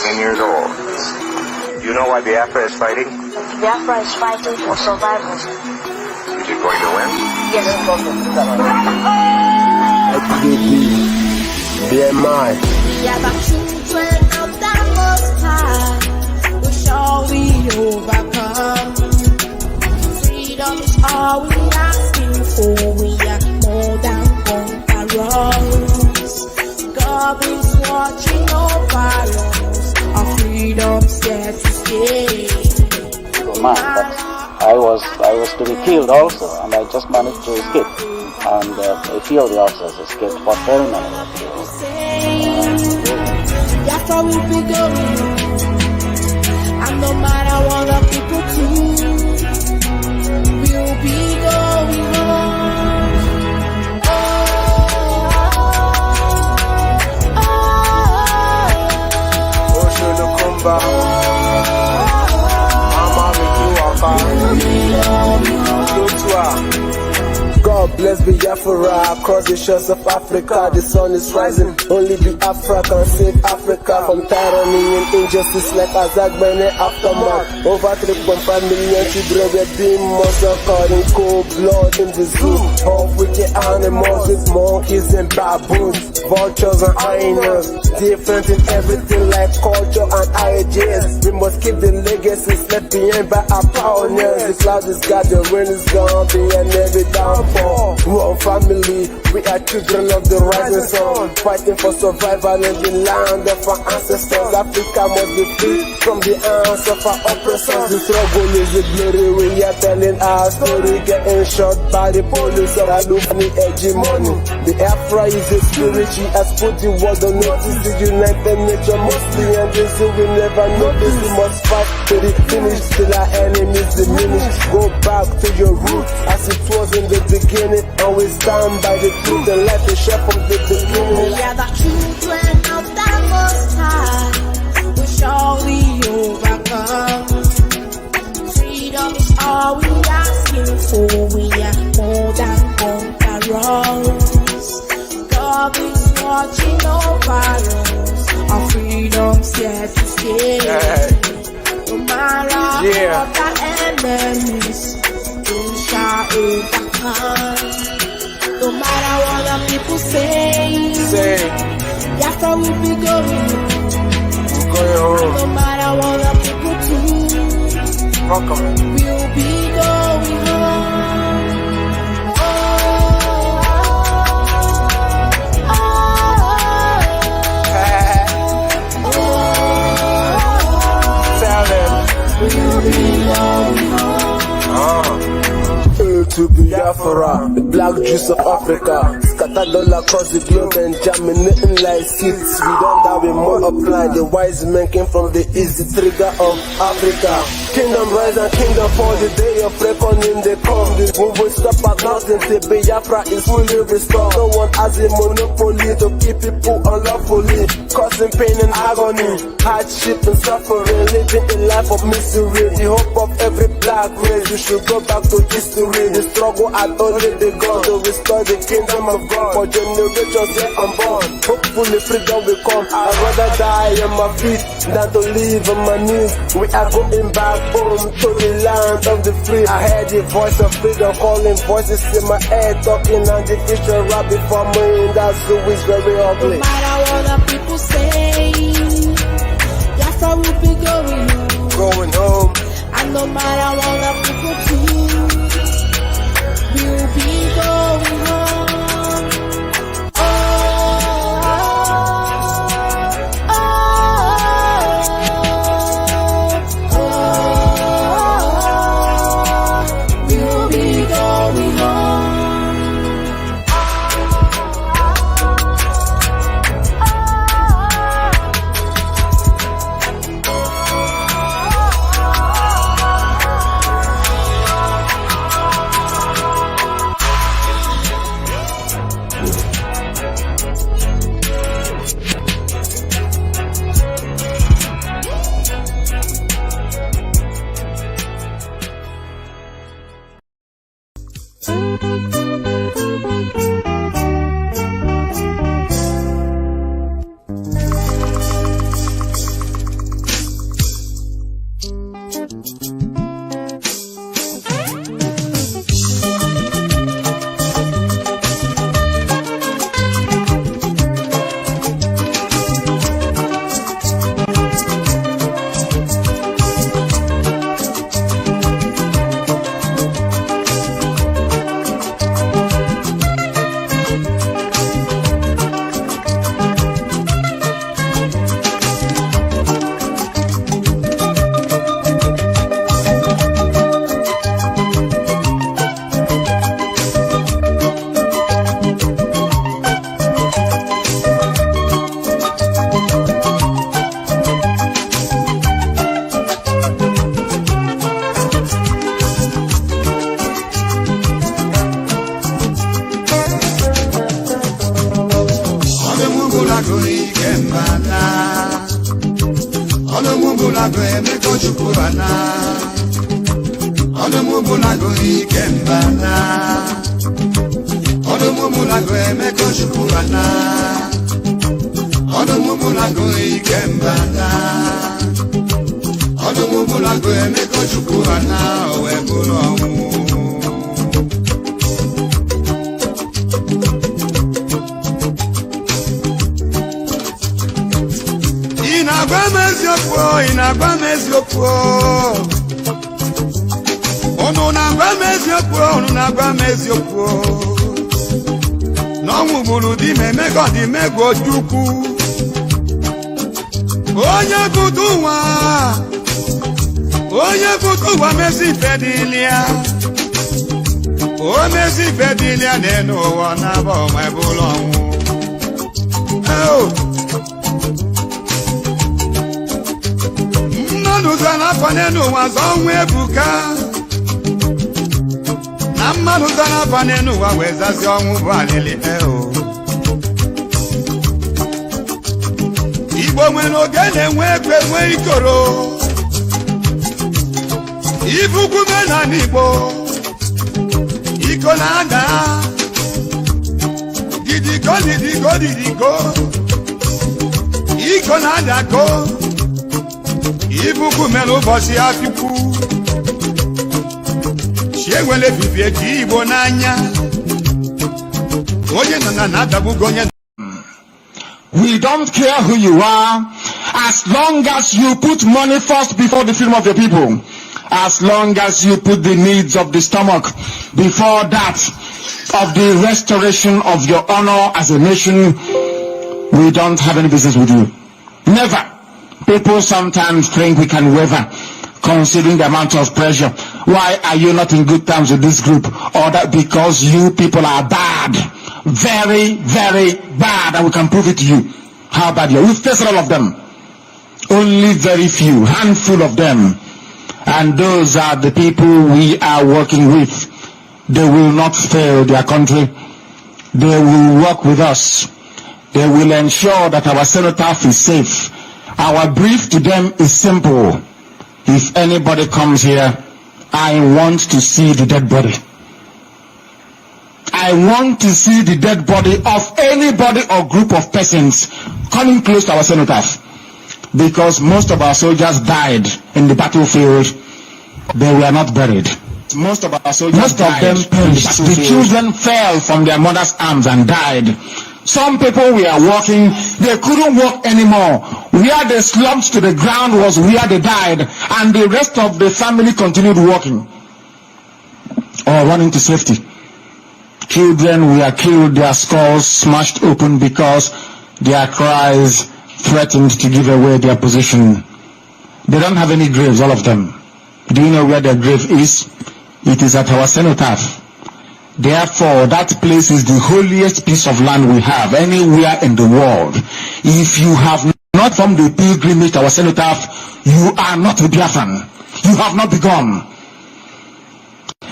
10 years old. You know why Biafra is fighting? Biafra is fighting for survival. Is it going to win? Yes, it's going to BMI. We are the children of the Most High. We shall we overcome. Freedom is all we asking for. We are more than conquerors. God is watching over us. Our freedom's here to stay. Man, but I was to be killed also, and I just managed to escape. And a few of the officers escaped, but very many were killed. That's how we be going. And no matter what the people do, we'll be going home. God bless Biafra across the shores of Africa. The sun is rising. Only Biafra can save Africa from tyranny and injustice like Azagbene aftermath. Over 3.5 million children were being massacred in cold blood in the zoo. Of wicked animals with monkeys and baboons, vultures and hyenas. Different in everything like culture and ideas. We must keep the legacies left behind by our pioneers. The cloud is God, the rain is gone, be a every downfall. One family, we are children of the rising sun, fighting for survival in the land of our ancestors. Africa must be free from the hands of our oppressors. The struggle is a glory, we are telling our story, getting shot by the police of Alumni hegemony. The Biafra is a spirit, she has put the world on notice. The United Nature mostly, and this we never notice. We must fight to the finish till our enemies diminish. Go back to your roots as it was in the beginning, and we stand by the truth and let the share from the beginning. We are the children of the Most High. We surely overcome. Freedom is all we asking for. We are more than conquerors. God is watching over us. Our freedom's here to stay. No matter what the enemies, we shall overcome. No matter what the people say, that's how we be going. No matter what the people do, we'll be going home. We'll be going home. To Biafra, the black juice of Africa, scattered all across the globe and germinating like seeds. We don't die, we multiply. The wise men came from the east, the trigger of Africa. Kingdom rise and kingdom fall, the day of reckoning they come. The move will stop at nothing till Biafra is fully restored. No one has a monopoly to keep people unlawfully, causing pain and agony, hardship and suffering, living a life of misery. The hope of every black race, we should go back to history. The struggle had only begun to restore the kingdom of God for generations yet unborn. Hopefully freedom will come. I'd rather die on my feet than to live on my knees. We are going back home to the land of the free. I heard the voice of freedom calling, voices in my head talking, and the future right before me. That's who is very ugly. No matter what the people say, that's how we be going home. Going home. And no matter what the people do, we'll be going home. We'll be going home. Olumubulago emeko chukurana. Olumubulago ikembana. Olumubulago emeko chukurana. Olumubulago ikembana. Olumubulago emeko chukurana owebulomu. Inagbameziokwu Onunagbameziokwu N'ọnwụ gburu di memego di mego chukwu Onye butu ụwa mezi fedilia O mezi fedilia n'enu ụwa n'aba ọma ebulu ọnwụ Mmadụ zara n'elu ụwa zọ ọnwụ ebuka Na mmadụ zara n'elu ụwa wee zazi ọnwụ bụ alili Igbo nwere oge na-enwe egbe nwe ikoro Ibukwume na n'Igbo Iko na-ada Didigo Iko na-ada ko Ibuku melu ụbọchị Afikwu Chienwele bibie ji Igbo n'anya Onye nọ na-adagbugo onye. We don't care who you are, as long as you put money first before the freedom of your people, as long as you put the needs of the stomach before that of the restoration of your honor as a nation. We don't have any business with you. Never. People sometimes think we can waver, considering the amount of pressure. Why are you not in good terms with this group? Or that because you people are bad, very, very bad, and we can prove it to you how bad you are. We've tested all of them. Only very few, handful of them. And those are the people we are working with. They will not fail their country. They will work with us. They will ensure that our cenotaph is safe. Our brief to them is simple. If anybody comes here, I want to see the dead body. I want to see the dead body of anybody or group of persons coming close to our cenotaph. Because most of our soldiers died in the battlefield. They were not buried. Most of our soldiers died. Most of them perished. The children fell from their mother's arms and died. Some people were walking, they couldn't walk anymore. Where they slumped to the ground was where they died, and the rest of the family continued walking or running to safety. Children were killed, their skulls smashed open because their cries threatened to give away their position. They don't have any graves, all of them. Do you know where their grave is? It is at our cenotaph. Therefore, that place is the holiest piece of land we have anywhere in the world. If you have not formed the pilgrimage to our cenotaph, you are not a Biafran. You have not begun.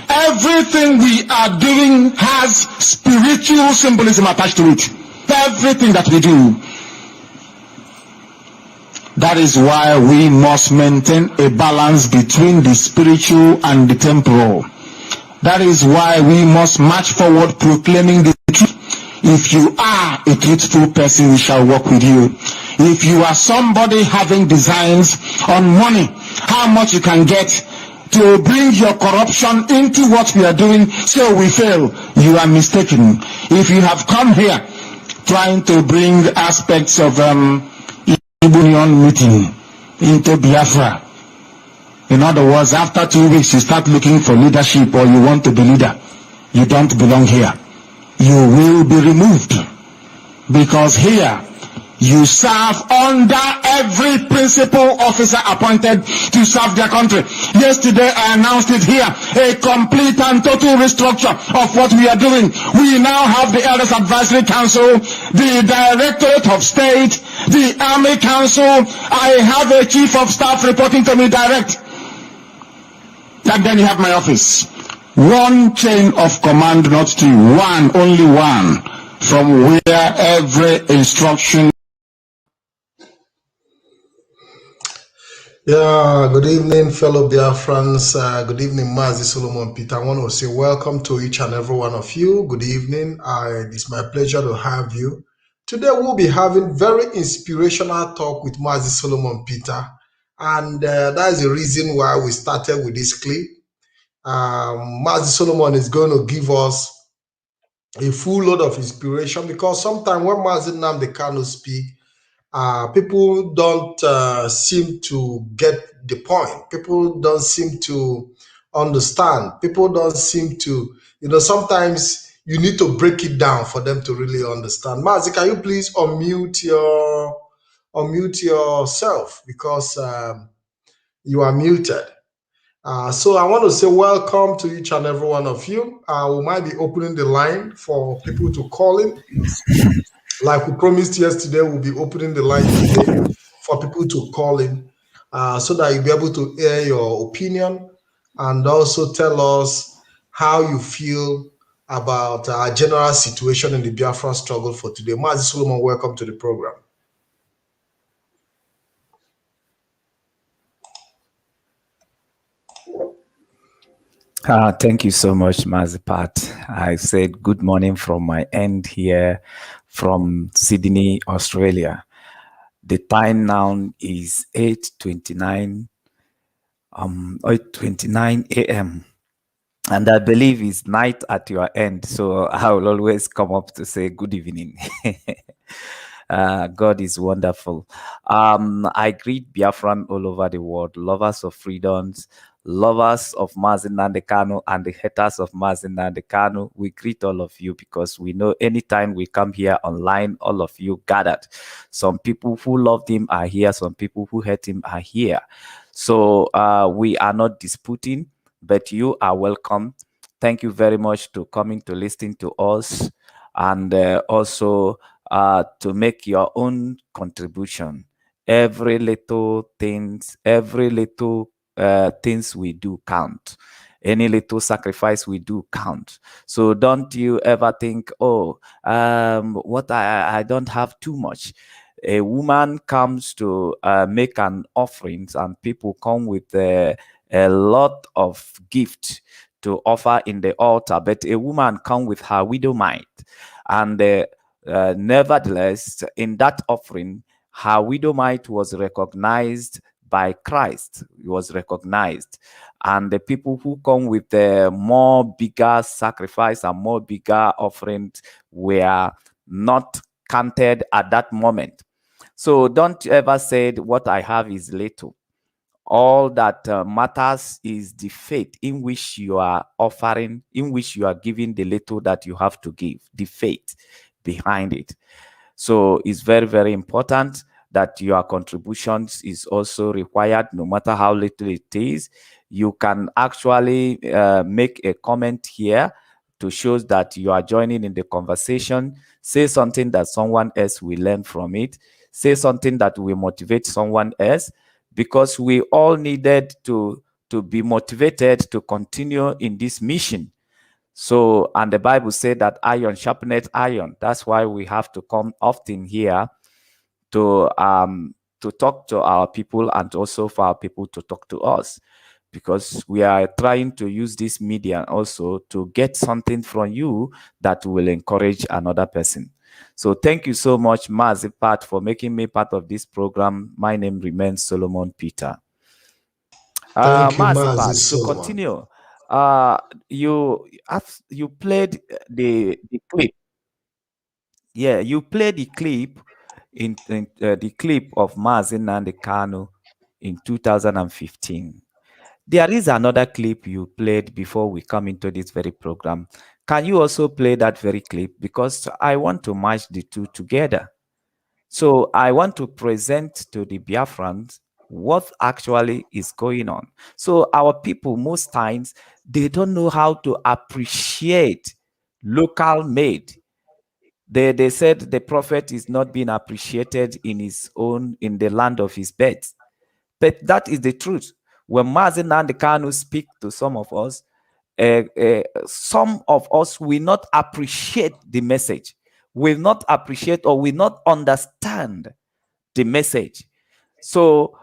Everything we are doing has spiritual symbolism attached to it. Everything that we do. That is why we must maintain a balance between the spiritual and the temporal. That is why we must march forward proclaiming the truth. If you are a truthful person, we shall work with you. If you are somebody having designs on money, how much you can get to bring your corruption into what we are doing so we fail, you are mistaken. If you have come here trying to bring aspects of Union meeting into Biafra, in other words, after 2 weeks you start looking for leadership or you want to be leader, you don't belong here. You will be removed. Because here, you serve under every principal officer appointed to serve their country. Yesterday I announced it here, a complete and total restructure of what we are doing. We now have the Elders Advisory Council, the Directorate of State, the Army Council. I have a Chief of Staff reporting to me direct. And then you have my office. One chain of command, not two. One, only one. From where every instruction. Yeah, good evening, fellow Biafrans. Good evening, MAZI Solomon Peter. I want to say welcome to each and every one of you. Good evening. It's my pleasure to have you. Today, we'll be having very inspirational talk with MAZI Solomon Peter. And that is the reason why we started with this clip. MAZI Solomon is going to give us a full load of inspiration because sometimes when MAZI Nnamdi Kanu speak, people don't seem to get the point. People don't seem to understand. People don't seem to, sometimes you need to break it down for them to really understand. Mazi, can you please unmute yourself because you are muted. So I want to say welcome to each and every one of you. We might be opening the line for people to call in. Like we promised yesterday, we'll be opening the line today for people to call in so that you'll be able to air your opinion and also tell us how you feel about our general situation in the Biafra struggle for today. Mazi Solomon, welcome to the program. Thank you so much, Mazipat. I said good morning from my end here from Sydney, Australia. The time now is 8:29 a.m. And I believe it's night at your end. So I will always come up to say good evening. God is wonderful. I greet Biafran all over the world, lovers of freedoms, lovers of MAZI Nnamdi Kanu and the haters of MAZI Nnamdi Kanu. We greet all of you because we know anytime we come here online, all of you gathered. Some people who loved him are here. Some people who hate him are here. So we are not disputing, but you are welcome. Thank you very much to coming to listen to us and also to make your own contribution. Every little things we do count. Any little sacrifice we do count. So don't you ever think, oh, what I don't have too much. A woman comes to make an offerings and people come with a lot of gift to offer in the altar, but a woman come with her widow mite, and nevertheless, in that offering, her widow mite was recognized by Christ. It was recognized, and the people who come with the more bigger sacrifice and more bigger offerings were not counted at that moment. So don't ever say what I have is little. All that matters is the faith in which you are offering, in which you are giving the little that you have to give, the faith behind it. So it's very, very important that your contributions is also required, no matter how little it is. You can actually make a comment here to show that you are joining in the conversation. Say something that someone else will learn from it. Say something that will motivate someone else, because we all needed to be motivated to continue in this mission. So, and the Bible said that iron sharpeneth iron. That's why we have to come often here to talk to our people and also for our people to talk to us, because we are trying to use this media also to get something from you that will encourage another person. So thank you so much, Mazi Pat, for making me part of this program. My name remains Solomon Peter. Thank you, Mazi Pat, to Solomon. continue, you played the clip. Yeah, you played the clip in the clip of MAZI Nnamdi Kanu in 2015. There is another clip you played before we come into this very program. Can you also play that very clip? Because I want to match the two together. So I want to present to the Biafrans what actually is going on. So our people, most times, they don't know how to appreciate local made. They said the prophet is not being appreciated in the land of his birth. But that is the truth. When MAZI Nnamdi Kanu speak to some of us will not appreciate the message, will not appreciate or will not understand the message. So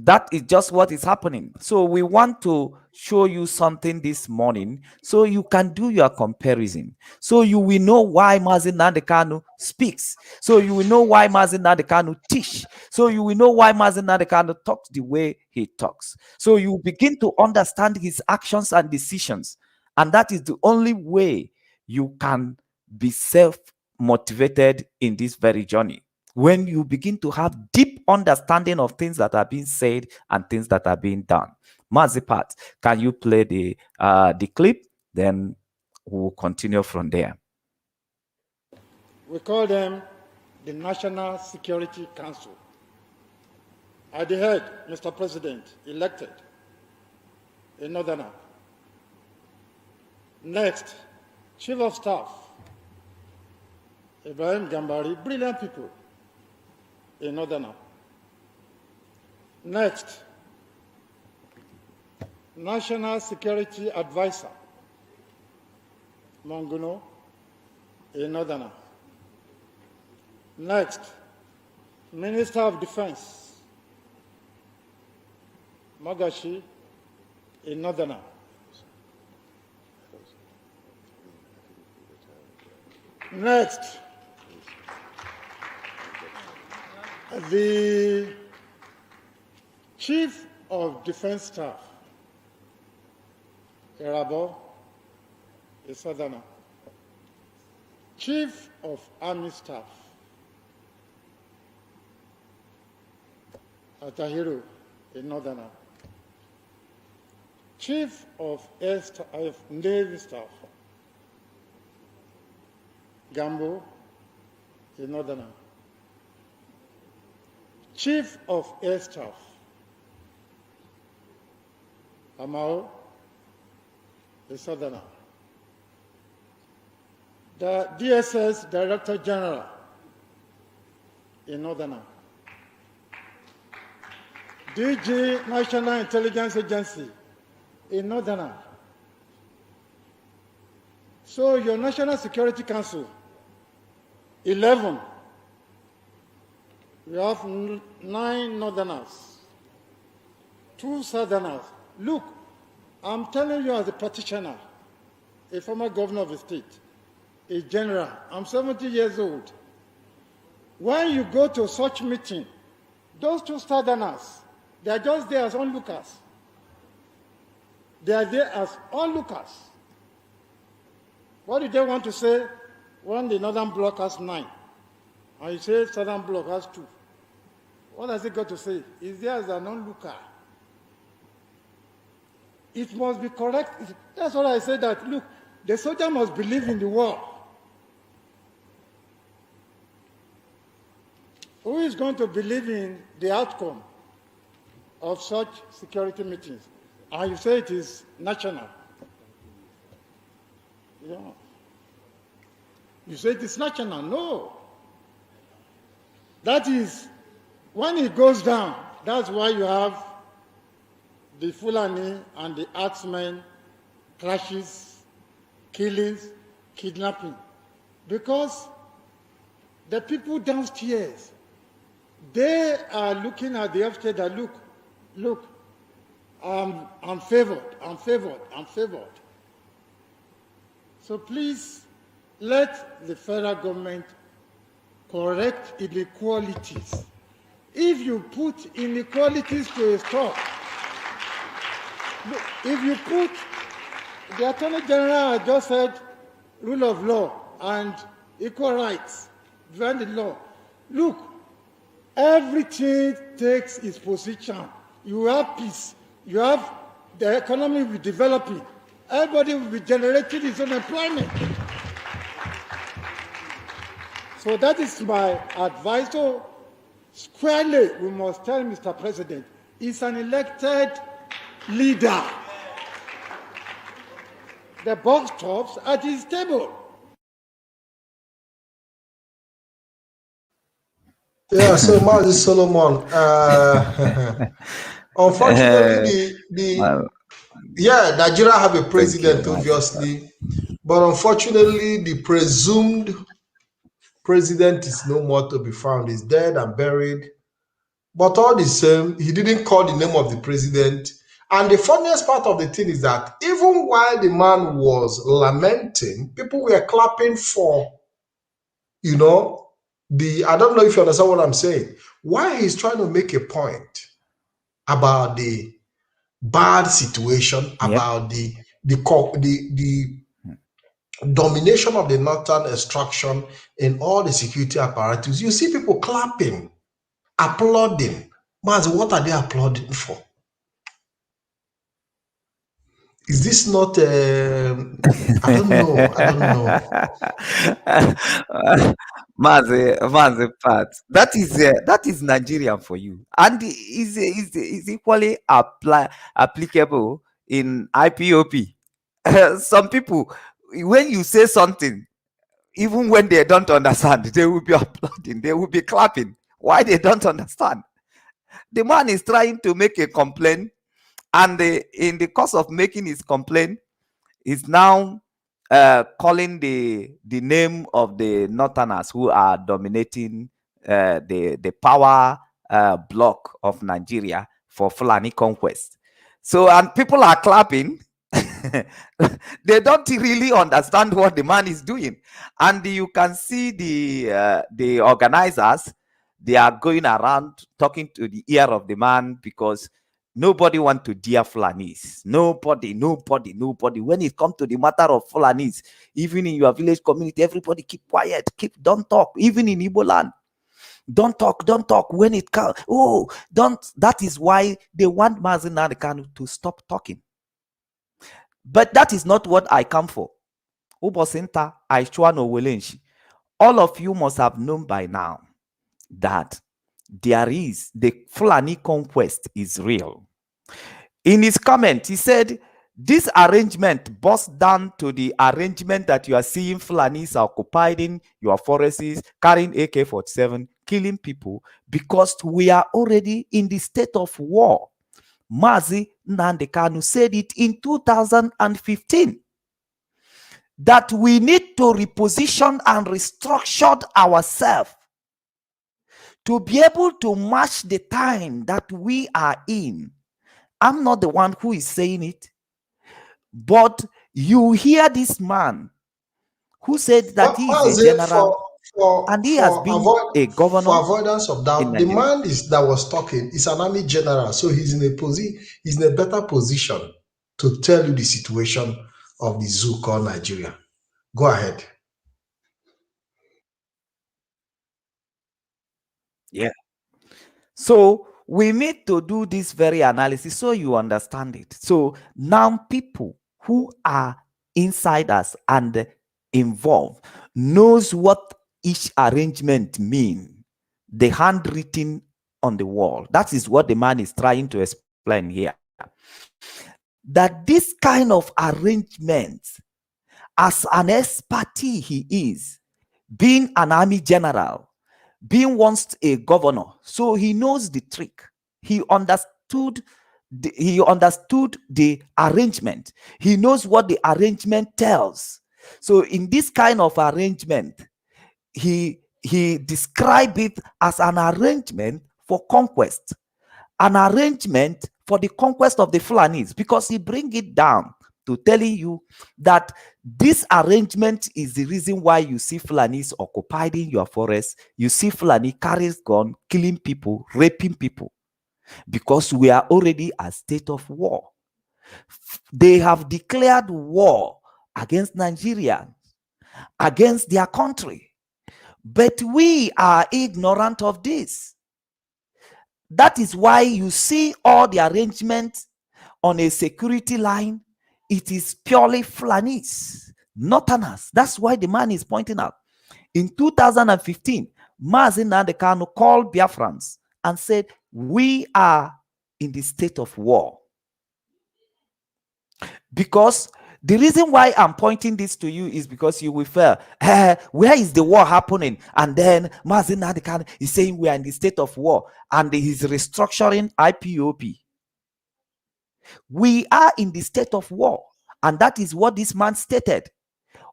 That is just what is happening. So we want to show you something this morning so you can do your comparison. So you will know why MAZI Nnamdi Kanu speaks. So you will know why MAZI Nnamdi Kanu teach. So you will know why MAZI Nnamdi Kanu talks the way he talks. So you begin to understand his actions and decisions. And that is the only way you can be self-motivated in this very journey. When you begin to have deep understanding of things that are being said and things that are being done. MAZI Pat, can you play the clip? Then we'll continue from there. We call them the National Security Council. At the head, Mr. President, elected a Northerner. Next, Chief of Staff, Ibrahim Gambari, brilliant people, a Northerner. Next, National Security Advisor, Monguno, a Northerner. Next, Minister of Defense, Magashi, a Northerner. Next, the Chief of Defense Staff, Erabo, a Southerner. Chief of Army Staff, Atahiru, a Northerner. Chief of Navy Staff, Gambo, a Northerner. Chief of Air Staff, Amao, a Southerner. The DSS Director General, a Northerner. DG National Intelligence Agency, a Northerner. So your National Security Council, 11. We have 9 Northerners, 2 Southerners. Look, I'm telling you as a practitioner, a former governor of the state, a general, I'm 70 years old. When you go to such meeting, those 2 Southerners, they are just there as onlookers. They are there as onlookers. What do they want to say when the Northern Bloc has 9? And you say Southern Bloc has 2. What has it got to say? Is there as an onlooker? It must be correct. That's what I said that, look, the soldier must believe in the war. Who is going to believe in the outcome of such security meetings? And you say it is national. Yeah. You say it is national. No. That is, when it goes down, that's why you have the Fulani and the Axemen clashes, killings, kidnapping. Because the people downstairs, they are looking at the upstairs that, look, I'm favored. So please, let the federal government correct inequalities. If you put inequalities to a stop, if you put, the Attorney General just said rule of law and equal rights, beyond the law. Look, everything takes its position. You have peace. You have the economy will be developing. Everybody will be generating his own employment. So that is my advice. So squarely, we must tell Mr. President, he's an elected leader. The buck stops at his table. Yeah, so MAZI Solomon, unfortunately, Nigeria have a president, obviously, but unfortunately, the presumed president is no more to be found. He's dead and buried. But all the same, he didn't call the name of the president. And the funniest part of the thing is that even while the man was lamenting, people were clapping for, I don't know if you understand what I'm saying. Why he's trying to make a point about the bad situation, about the domination of the northern extraction in all the security apparatus, you see people clapping, applauding. Mazi, what are they applauding for? Is this not? I don't know. Mazi Pat. That is Nigerian for you, and is equally applicable in IPOP. Some people, when you say something, even when they don't understand, they will be applauding, they will be clapping. Why they don't understand? The man is trying to make a complaint, and in the course of making his complaint, is now calling the name of the northerners who are dominating the power block of Nigeria for Fulani conquest. So, and people are clapping. They don't really understand what the man is doing, and you can see the organizers. They are going around talking to the ear of the man because nobody want to dear Fulanis. Nobody. When it comes to the matter of Fulanis, even in your village community, everybody keep quiet, don't talk. Even in Igbo land, don't talk. When it comes, don't. That is why they want Mazi Nnamdi Kanu to stop talking. But that is not what I come for. Ubosinta Aishwano Welenshi. All of you must have known by now that the Fulani conquest is real. In his comment, he said, this arrangement boils down to the arrangement that you are seeing Fulanis occupying your forests, carrying AK-47, killing people, because we are already in the state of war. Mazi Nnamdi Kanu said it in 2015 that we need to reposition and restructure ourselves to be able to match the time that we are in. I'm not the one who is saying it, but you hear this man who said that he is a general and he has been a governor. For avoidance of doubt, the man that was talking is an army general, so he's in a better position to tell you the situation of the zoo called Nigeria. Go ahead. Yeah. So we need to do this very analysis so you understand it. So now people who are insiders and involved knows what each arrangement means. The handwritten on the wall. That is what the man is trying to explain here. That this kind of arrangement, as an expertise he is, being an army general, being once a governor, so he knows the trick. He understood the arrangement. He knows what the arrangement tells. So in this kind of arrangement, he described it as an arrangement for conquest, an arrangement for the conquest of the Fulanis, because he bring it down to telling you that this arrangement is the reason why you see Fulanis occupying your forest. You see Fulani carries gun, killing people, raping people, because we are already a state of war. They have declared war against Nigeria, against their country, but we are ignorant of this. That is why you see all the arrangements on a security line. It is purely Fulanis, northerners. That's why the man is pointing out. In 2015, Mazi Nnamdi Kanu called Biafrans and said, we are in the state of war. Because the reason why I'm pointing this to you is because you will feel, where is the war happening? And then Mazi Nnamdi Kanu is saying we are in the state of war, and he's restructuring IPOP. We are in the state of war, and that is what this man stated.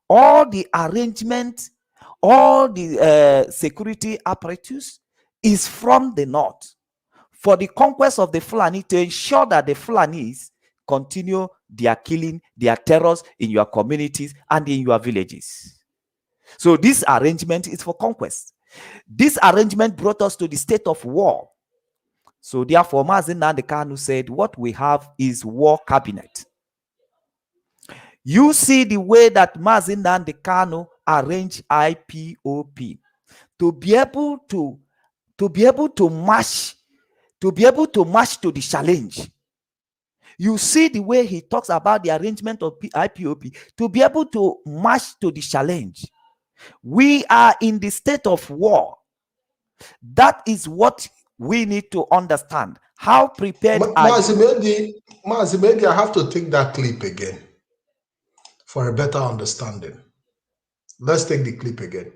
All the arrangement, all the security apparatus is from the north. for the conquest of the Fulani, to ensure that the Fulanis continue their killing, their terrors in your communities and in your villages. So this arrangement is for conquest. This arrangement brought us to the state of war. So therefore, MAZI Nnamdi Kanu said, what we have is war cabinet. You see the way that MAZI Nnamdi Kanu arranged IPOP to be able to march to the challenge. You see the way he talks about the arrangement of IPOP to be able to march to the challenge. We are in the state of war. That is what we need to understand. How prepared Mazi, maybe I have to take that clip again for a better understanding. Let's take the clip again.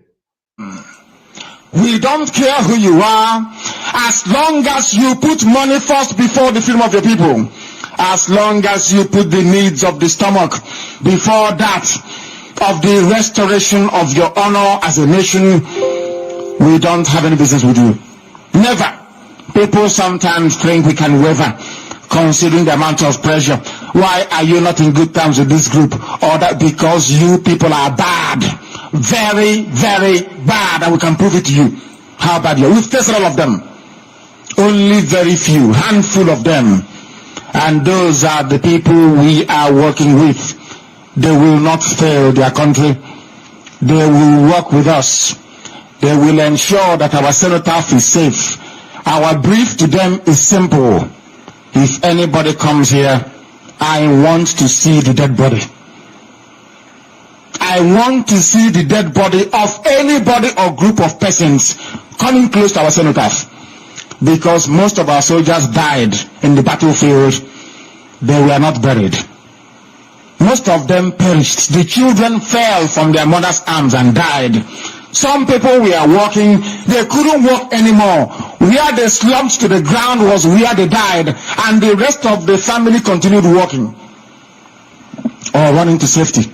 We don't care who you are, as long as you put money first before the freedom of your people. As long as you put the needs of the stomach before that of the restoration of your honor as a nation, we don't have any business with you. Never. People sometimes think we can waver, considering the amount of pressure. Why are you not in good terms with this group? Or that because you people are bad. Very, very bad, and we can prove it to you. How bad you are. We've tested all of them. Only very few, handful of them. And those are the people we are working with. They will not fail their country. They will work with us. They will ensure that our cenotaph is safe. Our brief to them is simple. If anybody comes here, I want to see the dead body. I want to see the dead body of anybody or group of persons coming close to our cenotaph. Because most of our soldiers died in the battlefield. They were not buried. Most of them perished. The children fell from their mother's arms and died. Some people were walking, they couldn't walk anymore. Where they slumped to the ground was where they died, and the rest of the family continued walking or running to safety.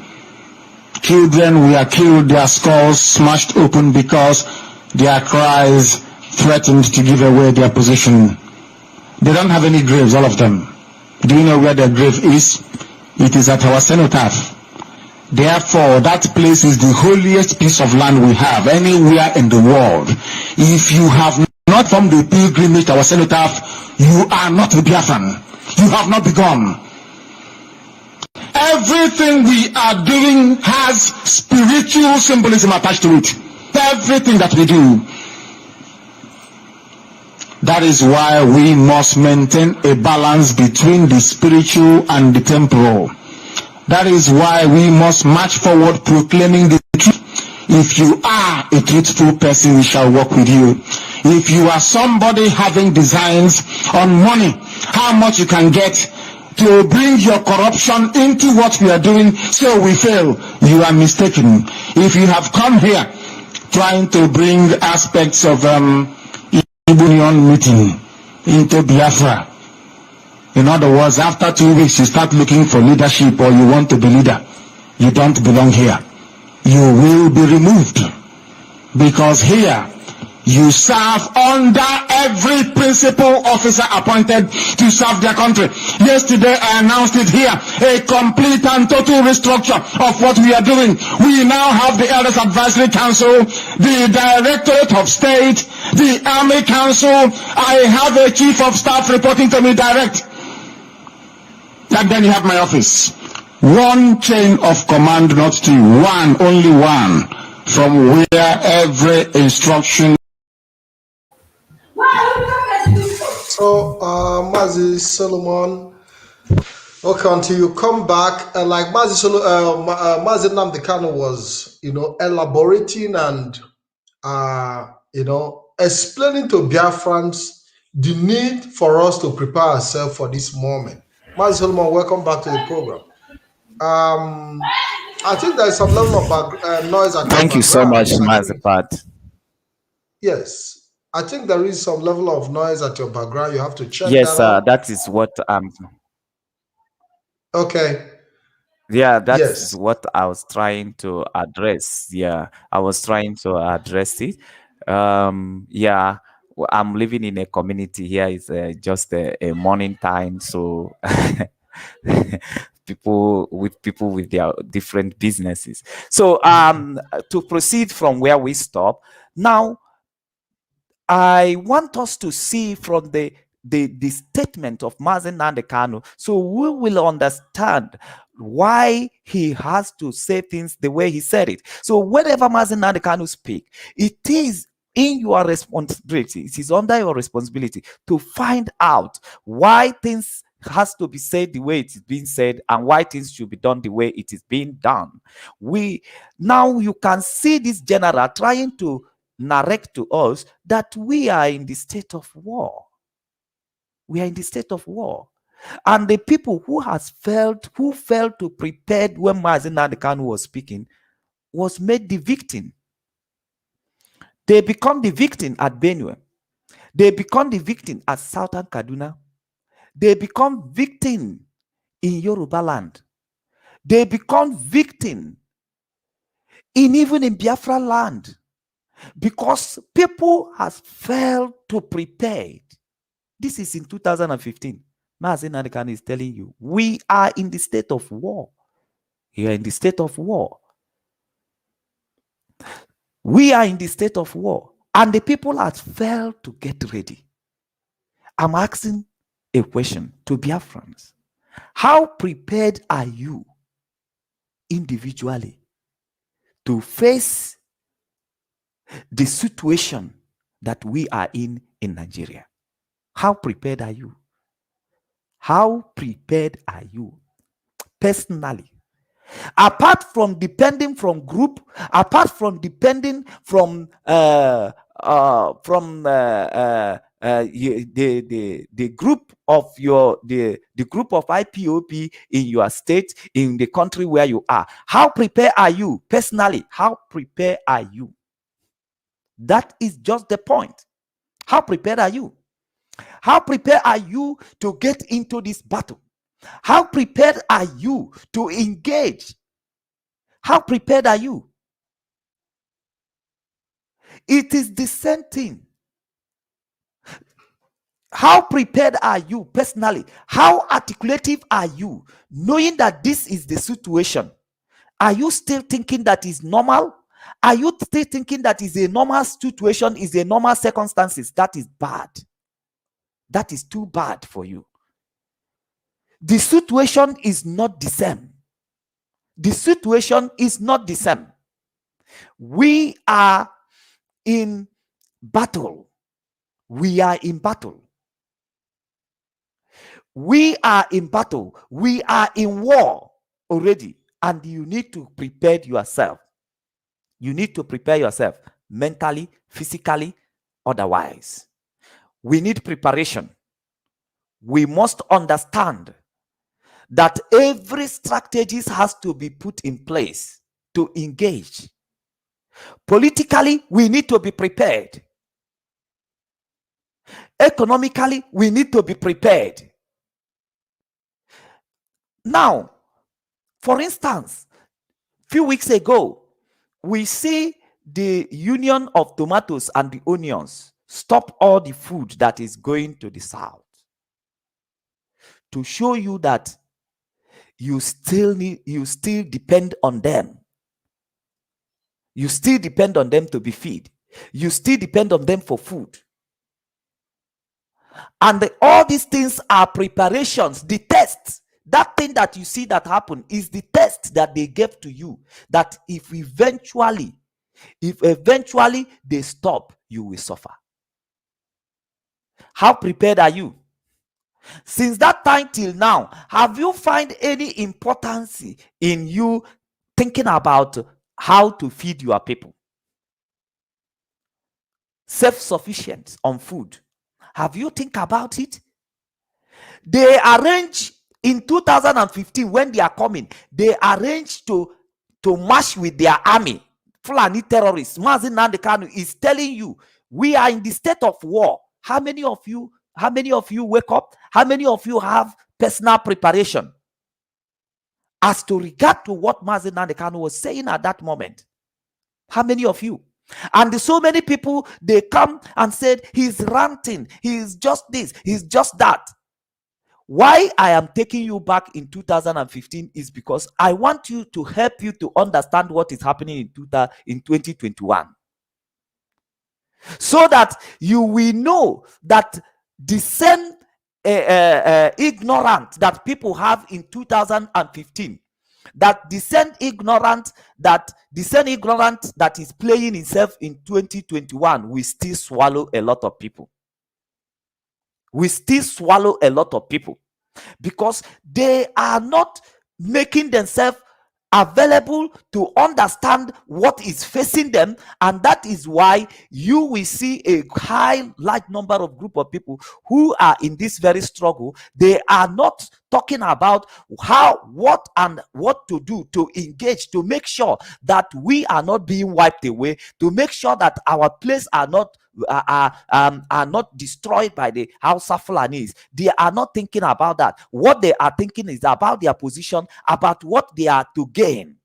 Children were killed, their skulls smashed open because their cries threatened to give away their position. They don't have any graves, all of them. Do you know where their grave is? It is at our cenotaph. Therefore, that place is the holiest piece of land we have anywhere in the world. If you have not formed the pilgrimage to our cenotaph, you are not a Biafran. You have not begun. Everything we are doing has spiritual symbolism attached to it. Everything that we do. That is why we must maintain a balance between the spiritual and the temporal. That is why we must march forward proclaiming the truth. If you are a truthful person, we shall work with you. If you are somebody having designs on money, how much you can get to bring your corruption into what we are doing so we fail, you are mistaken. If you have come here trying to bring aspects of Union meeting into Biafra, in other words, after 2 weeks you start looking for leadership or you want to be leader, you don't belong here. You will be removed, because here you serve under every principal officer appointed to serve their country. Yesterday I announced it here, a complete and total restructure of what we are doing. We now have the Elders Advisory Council, the Directorate of State, the Army Council. I have a Chief of Staff reporting to me direct. And then you have my office. One chain of command, not two. One, only one, from where every instruction. So, Mazi Solomon, okay, until you come back, like Mazi Nnamdi Kanu was, elaborating and, explaining to Biafrans the need for us to prepare ourselves for this moment. Mazi Solomon, welcome back to the program. I think there is some level of noise. Thank you so much, Mazi Pat. Yes. I think there is some level of noise at your background. You have to check yes, that out. That is what okay. Yeah, that's what I was trying to address. Yeah, I was trying to address it. Yeah, I'm living in a community here. It's just a morning time, so people with their different businesses. So to proceed from where we stop now, I want us to see from the statement of MAZI Nnamdi Kanu, so we will understand why he has to say things the way he said it. So whenever MAZI Nnamdi Kanu speak, it is in your responsibility, it is under your responsibility to find out why things has to be said the way it is being said and why things should be done the way it is being done. Now you can see this general trying to narrate to us that we are in the state of war. We are in the state of war. And the people who failed to prepare when MAZI Nnamdi Kanu was speaking was made the victim. They become the victim at Benue. They become the victim at Southern Kaduna. They become victim in Yoruba land. They become victim even in Biafra land. Because people has failed to prepare. This is in 2015. MAZI Nnamdi Kanu is telling you, we are in the state of war. We are in the state of war. We are in the state of war. And the people have failed to get ready. I'm asking a question to Biafrans. How prepared are you individually to face the situation that we are in Nigeria? How prepared are you? How prepared are you personally? Apart from depending from group, apart from depending from the group of the group of IPOP in your state, in the country where you are, how prepared are you personally? How prepared are you? That is just the point. How prepared are you? How prepared are you to get into this battle? How prepared are you to engage? How prepared are you? It is the same thing. How prepared are you personally? How articulative are you knowing that this is the situation? Are you still thinking that is normal? Are you still thinking that is a normal situation, is a normal circumstances? That is bad. That is too bad for you. The situation is not the same. The situation is not the same. We are in battle. We are in battle. We are in battle. We are in war already. And you need to prepare yourself. You need to prepare yourself mentally, physically, otherwise. We need preparation. We must understand that every strategy has to be put in place to engage. Politically, we need to be prepared. Economically, we need to be prepared. Now, for instance, a few weeks ago, we see the Union of Tomatoes and the Onions stop all the food that is going to the south to show you that you still depend on them. You still depend on them to be fed. You still depend on them for food. And all these things are preparations, the tests. That thing that you see that happen is the test that they gave to you. That if eventually they stop, you will suffer. How prepared are you? Since that time till now, have you find any importance in you thinking about how to feed your people? Self-sufficient on food. Have you think about it? They arrange in 2015 when they are coming, they arrange to march with their army. Fulani terrorists. MAZI Nnamdi Kanu is telling you, we are in the state of war. How many of you wake up? How many of you have personal preparation? As to regard to what MAZI Nnamdi Kanu was saying at that moment. How many of you? And so many people, they come and said, he's ranting, he's just this, he's just that. Why I am taking you back in 2015 is because I want you to help you to understand what is happening in 2021. So that you will know that the same ignorance that people have in 2015, that the same ignorance that is playing itself in 2021 will still swallow a lot of people. We still swallow a lot of people because they are not making themselves available to understand what is facing them, and that is why you will see a large number of group of people who are in this very struggle. They are not talking about what to do to engage, to make sure that we are not being wiped away, to make sure that our place are not destroyed by the Hausa Fulanis. They are not thinking about that. What they are thinking is about their position, about what they are to gain,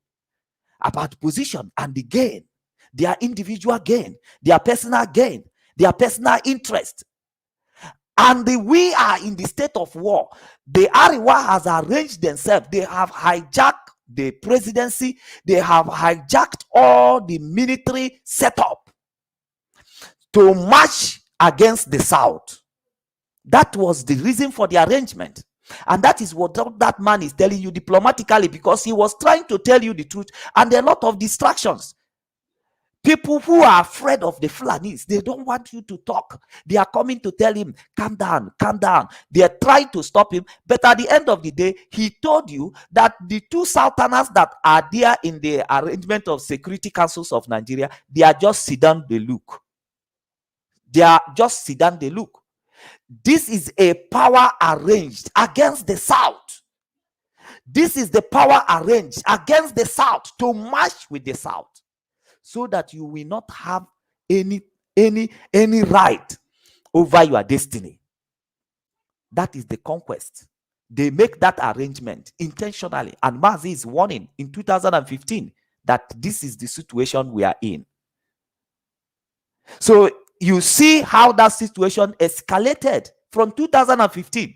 about position and the gain, their individual gain, their personal gain, their personal interest. And we are in the state of war. The Ariwa has arranged themselves. They have hijacked the presidency. They have hijacked all the military setup to march against the South. That was the reason for the arrangement. And that is what that man is telling you diplomatically, because he was trying to tell you the truth, and there are a lot of distractions. People who are afraid of the Fulanis, they don't want you to talk. They are coming to tell him, calm down, calm down. They are trying to stop him. But at the end of the day, he told you that the two Sultanas that are there in the arrangement of Security Councils of Nigeria, they are just sit down, they look. They are just sit down, they look. This is a power arranged against the South. This is the power arranged against the South to march with the South, so that you will not have any right over your destiny. That is the conquest. They make that arrangement intentionally, and MAZI is warning in 2015 that this is the situation we are in. So you see how that situation escalated from 2015.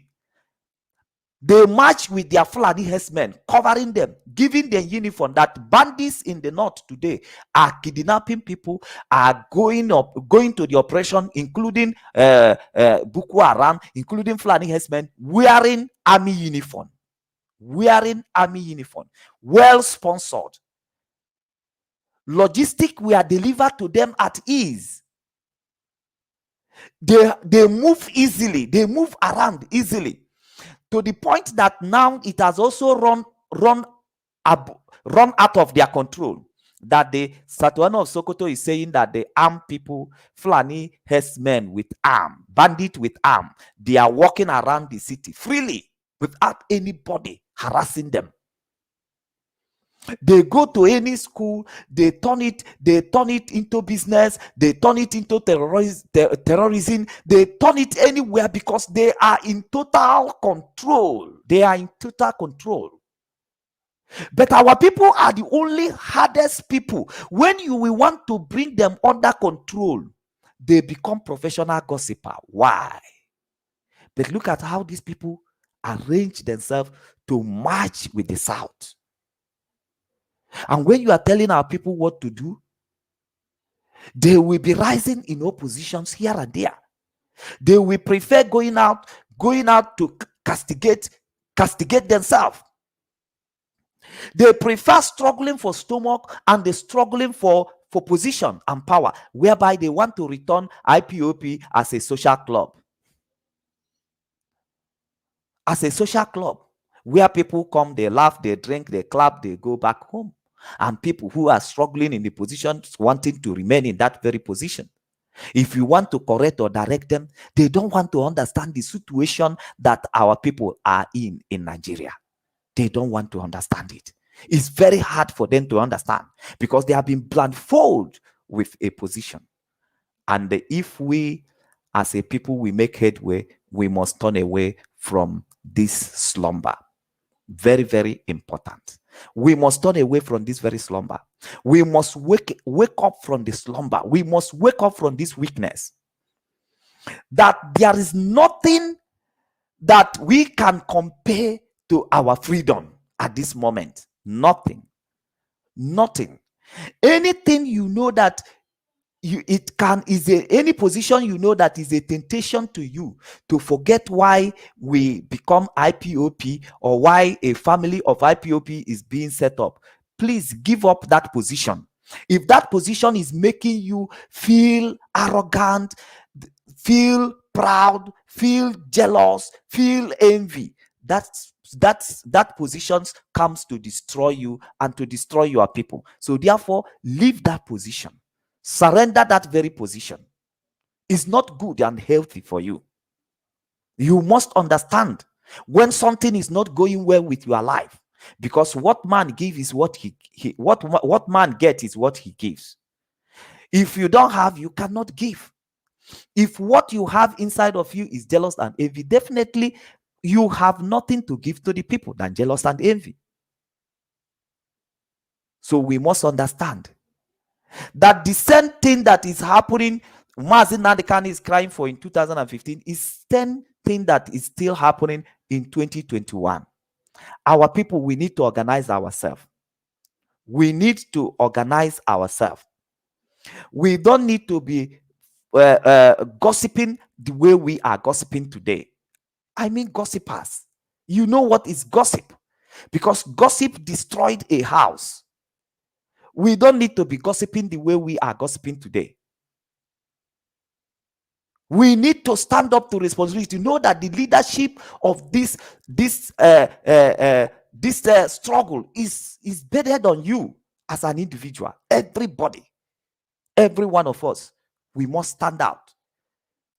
They march with their Fulani herdsmen, covering them, giving them uniform. That bandits in the north today are kidnapping people, are going to the operation, including Boko Haram, including Fulani herdsmen, wearing army uniform. Well sponsored. Logistics were delivered to them at ease. They move easily. They move around easily, to the point that now it has also run out of their control. That the Satuano of Sokoto is saying that the armed people, Fulani herdsmen with arm, bandit with arm, they are walking around the city freely without anybody harassing them. They go to any school, they turn it into business, they turn it into terrorism, they turn it anywhere, because they are in total control. They are in total control. But our people are the only hardest people. When you will want to bring them under control, they become professional gossiper. Why? But look at how these people arrange themselves to march with the South. And when you are telling our people what to do, they will be rising in oppositions here and there. They will prefer going out to castigate themselves. They prefer struggling for stomach, and they struggling for position and power, whereby they want to return IPOP as a social club. As a social club, where people come, they laugh, they drink, they clap, they go back home. And people who are struggling in the position, wanting to remain in that very position. If you want to correct or direct them, they don't want to understand the situation that our people are in Nigeria. They don't want to understand it. It's very hard for them to understand, because they have been blindfolded with a position. And if we, as a people, we make headway, we must turn away from this slumber. Very, very important. We must turn away from this very slumber. We must wake up from the slumber. We must wake up from this weakness. That there is nothing that we can compare to our freedom at this moment. Nothing. Anything you know that any position you know that is a temptation to you to forget why we become IPOP or why a family of IPOP is being set up. Please give up that position. If that position is making you feel arrogant, feel proud, feel jealous, feel envy, that position comes to destroy you and to destroy your people. So therefore, leave that position. Surrender that very position. It's not good and healthy for you. You must understand when something is not going well with your life, because what man gives is what what man gets is what he gives. If you don't have, you cannot give. If what you have inside of you is jealous and envy, definitely you have nothing to give to the people than jealous and envy. So we must understand that the same thing that is happening, MAZI Nadekani is crying for in 2015, is same thing that is still happening in 2021. Our people, we need to organize ourselves. We need to organize ourselves. We don't need to be gossiping the way we are gossiping today. I mean gossipers. You know what is gossip? Because gossip destroyed a house. We don't need to be gossiping the way we are gossiping today. We need to stand up to responsibility. Know that the leadership of this struggle is bedded on you as an individual. Everybody, every one of us, we must stand out.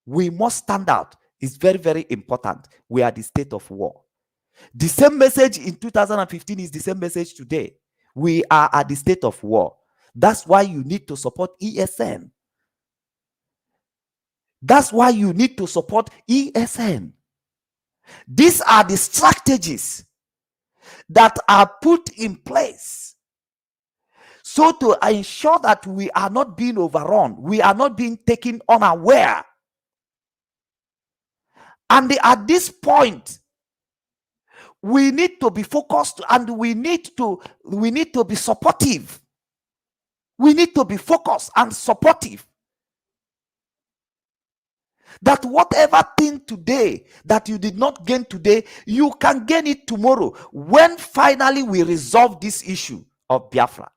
We must stand out. It's very, very important. We are the state of war. The same message in 2015 is the same message today. We are at the state of war. That's why you need to support ESN. That's why you need to support ESN. These are the strategies that are put in place so to ensure that we are not being overrun, we are not being taken unaware. And at this point, we need to be focused and we need to be supportive. We need to be focused and supportive. That whatever thing today that you did not gain today, you can gain it tomorrow when finally we resolve this issue of Biafra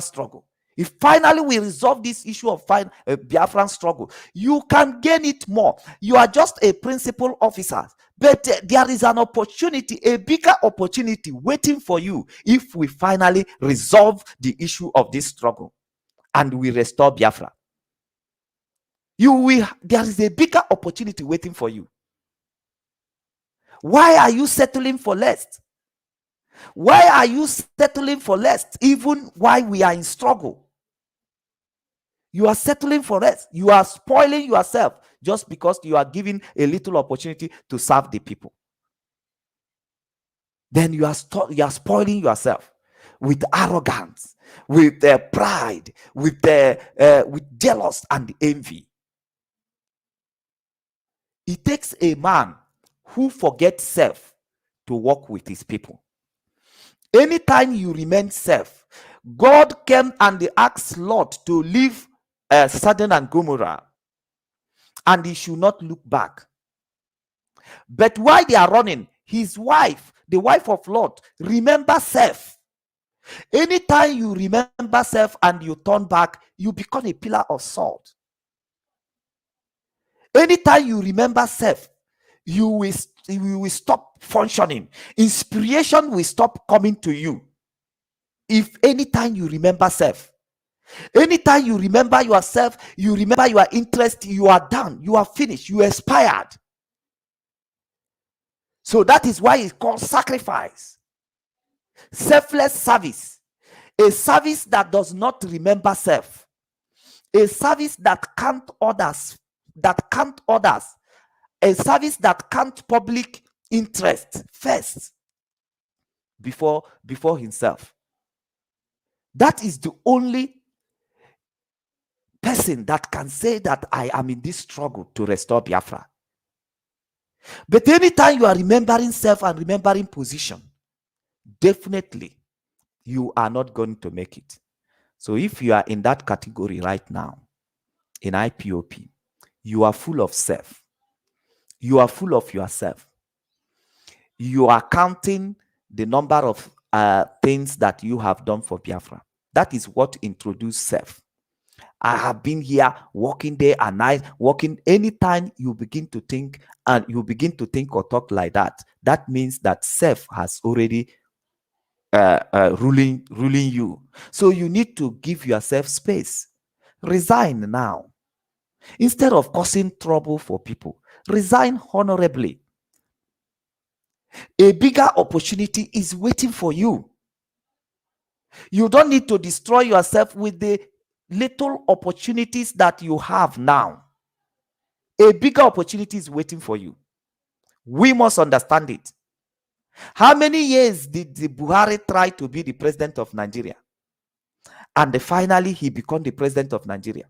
struggle. If finally we resolve this issue of Biafran struggle, you can gain it more. You are just a principal officer, but there is an opportunity, a bigger opportunity waiting for you if we finally resolve the issue of this struggle and we restore Biafra. There is a bigger opportunity waiting for you. Why are you settling for less? Why are you settling for less even while we are in struggle? You are settling for less. You are spoiling yourself just because you are given a little opportunity to serve the people. Then you are spoiling yourself with arrogance, with pride, with jealous and envy. It takes a man who forgets self to work with his people. Anytime you remain self, God came and asked Lot to leave Sodom and Gomorrah, and he should not look back. But while they are running, his wife, the wife of Lot, remember self. Anytime you remember self and you turn back, you become a pillar of salt. Anytime you remember self, you will stop functioning. Inspiration will stop coming to you. If anytime you remember self, anytime you remember yourself, you remember your interest, you are done, you are finished, you expired. So that is why it's called sacrifice. Selfless service. A service that does not remember self. A service that can't others. A service that can't public interest first before himself. That is the only person that can say that I am in this struggle to restore Biafra. But anytime you are remembering self and remembering position, definitely you are not going to make it. So if you are in that category right now, in IPOP, you are full of self. You are full of yourself. You are counting the number of things that you have done for Biafra. That is what introduced self. I have been here working day and night, working. Anytime you begin to think and you begin to think or talk like that, that means that self has already ruling you. So you need to give yourself space. Resign now. Instead of causing trouble for people, resign honorably. A bigger opportunity is waiting for you. You don't need to destroy yourself with the little opportunities that you have now. A bigger opportunity is waiting for you. We must understand it. How many years did the Buhari try to be the president of Nigeria? And finally, he became the president of Nigeria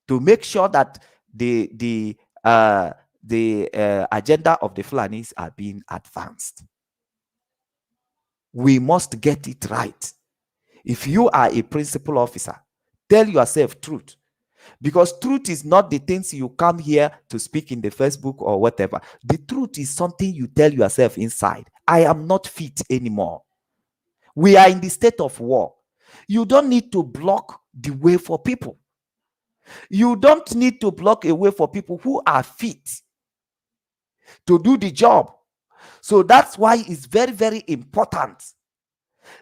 to make sure that the agenda of the Fulanis are being advanced. We must get it right. If you are a principal officer, tell yourself truth. Because truth is not the things you come here to speak in the Facebook or whatever. The truth is something you tell yourself inside. I am not fit anymore. We are in the state of war. You don't need to block the way for people. You don't need to block a way for people who are fit to do the job. So that's why it's very, very important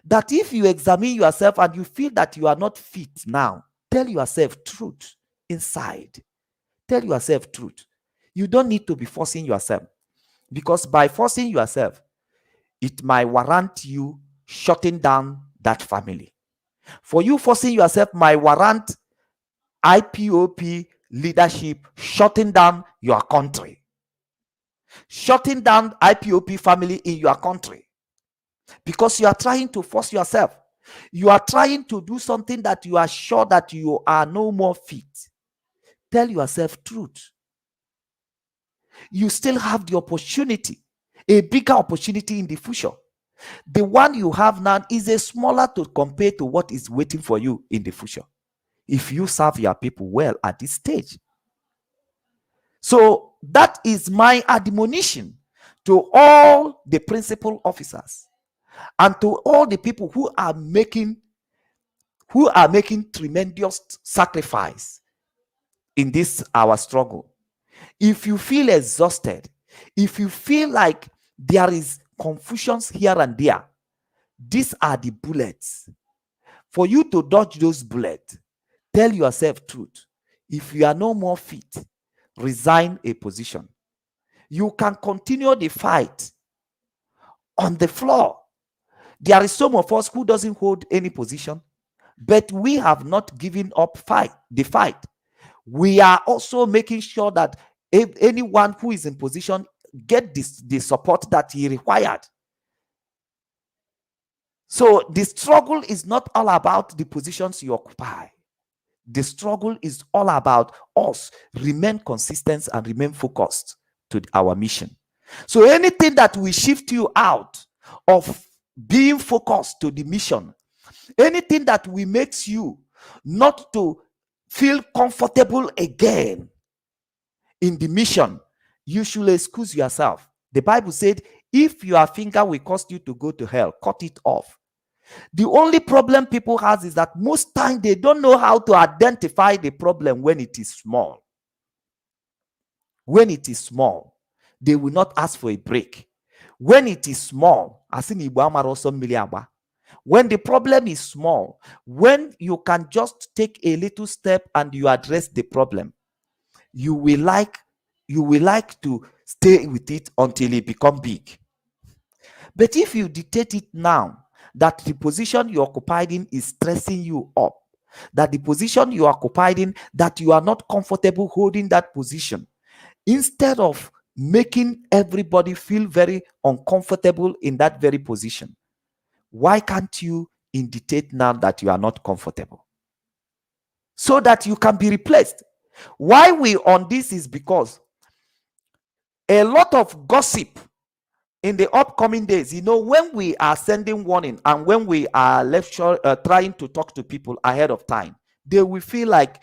that if you examine yourself and you feel that you are not fit now, tell yourself truth inside. Tell yourself truth. You don't need to be forcing yourself, because by forcing yourself, it might warrant you shutting down that family. For you forcing yourself might warrant IPOP leadership shutting down your country, shutting down IPOP family in your country, because you are trying to force yourself. You are trying to do something that you are sure that you are no more fit. Tell yourself truth. You still have the opportunity, a bigger opportunity in the future. The one you have now is a smaller to compare to what is waiting for you in the future, if you serve your people well at this stage. So that is my admonition to all the principal officers and to all the people who are making tremendous sacrifice in this our struggle. If you feel exhausted, if you feel like there is confusions here and there, these are the bullets. For you to dodge those bullets, tell yourself truth. If you are no more fit, resign a position. You can continue the fight on the floor. There is some of us who doesn't hold any position, but we have not given up the fight. We are also making sure that if anyone who is in position get the support that he required. So the struggle is not all about the positions you occupy. The struggle is all about us remain consistent and remain focused to our mission. So anything that will shift you out of being focused to the mission, anything that will make you not to feel comfortable again in the mission, you should excuse yourself. The Bible said, if your finger will cause you to go to hell, cut it off. The only problem people have is that most times they don't know how to identify the problem when it is small. When it is small, they will not ask for a break. When it is small, when the problem is small, when you can just take a little step and you address the problem, you will like to stay with it until it becomes big. But if you dictate it now, that the position you occupied in is stressing you up, that the position you are occupied in, that you are not comfortable holding that position, instead of making everybody feel very uncomfortable in that very position, why can't you indicate now that you are not comfortable, so that you can be replaced. Why we on this is because a lot of gossip in the upcoming days, when we are sending warning and when we are trying to talk to people ahead of time, they will feel like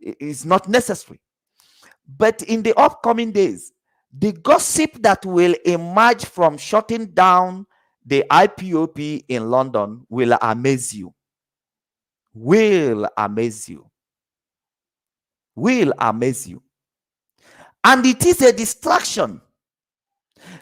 it's not necessary. But in the upcoming days, the gossip that will emerge from shutting down the IPOP in London will amaze you. Will amaze you. Will amaze you. And it is a distraction.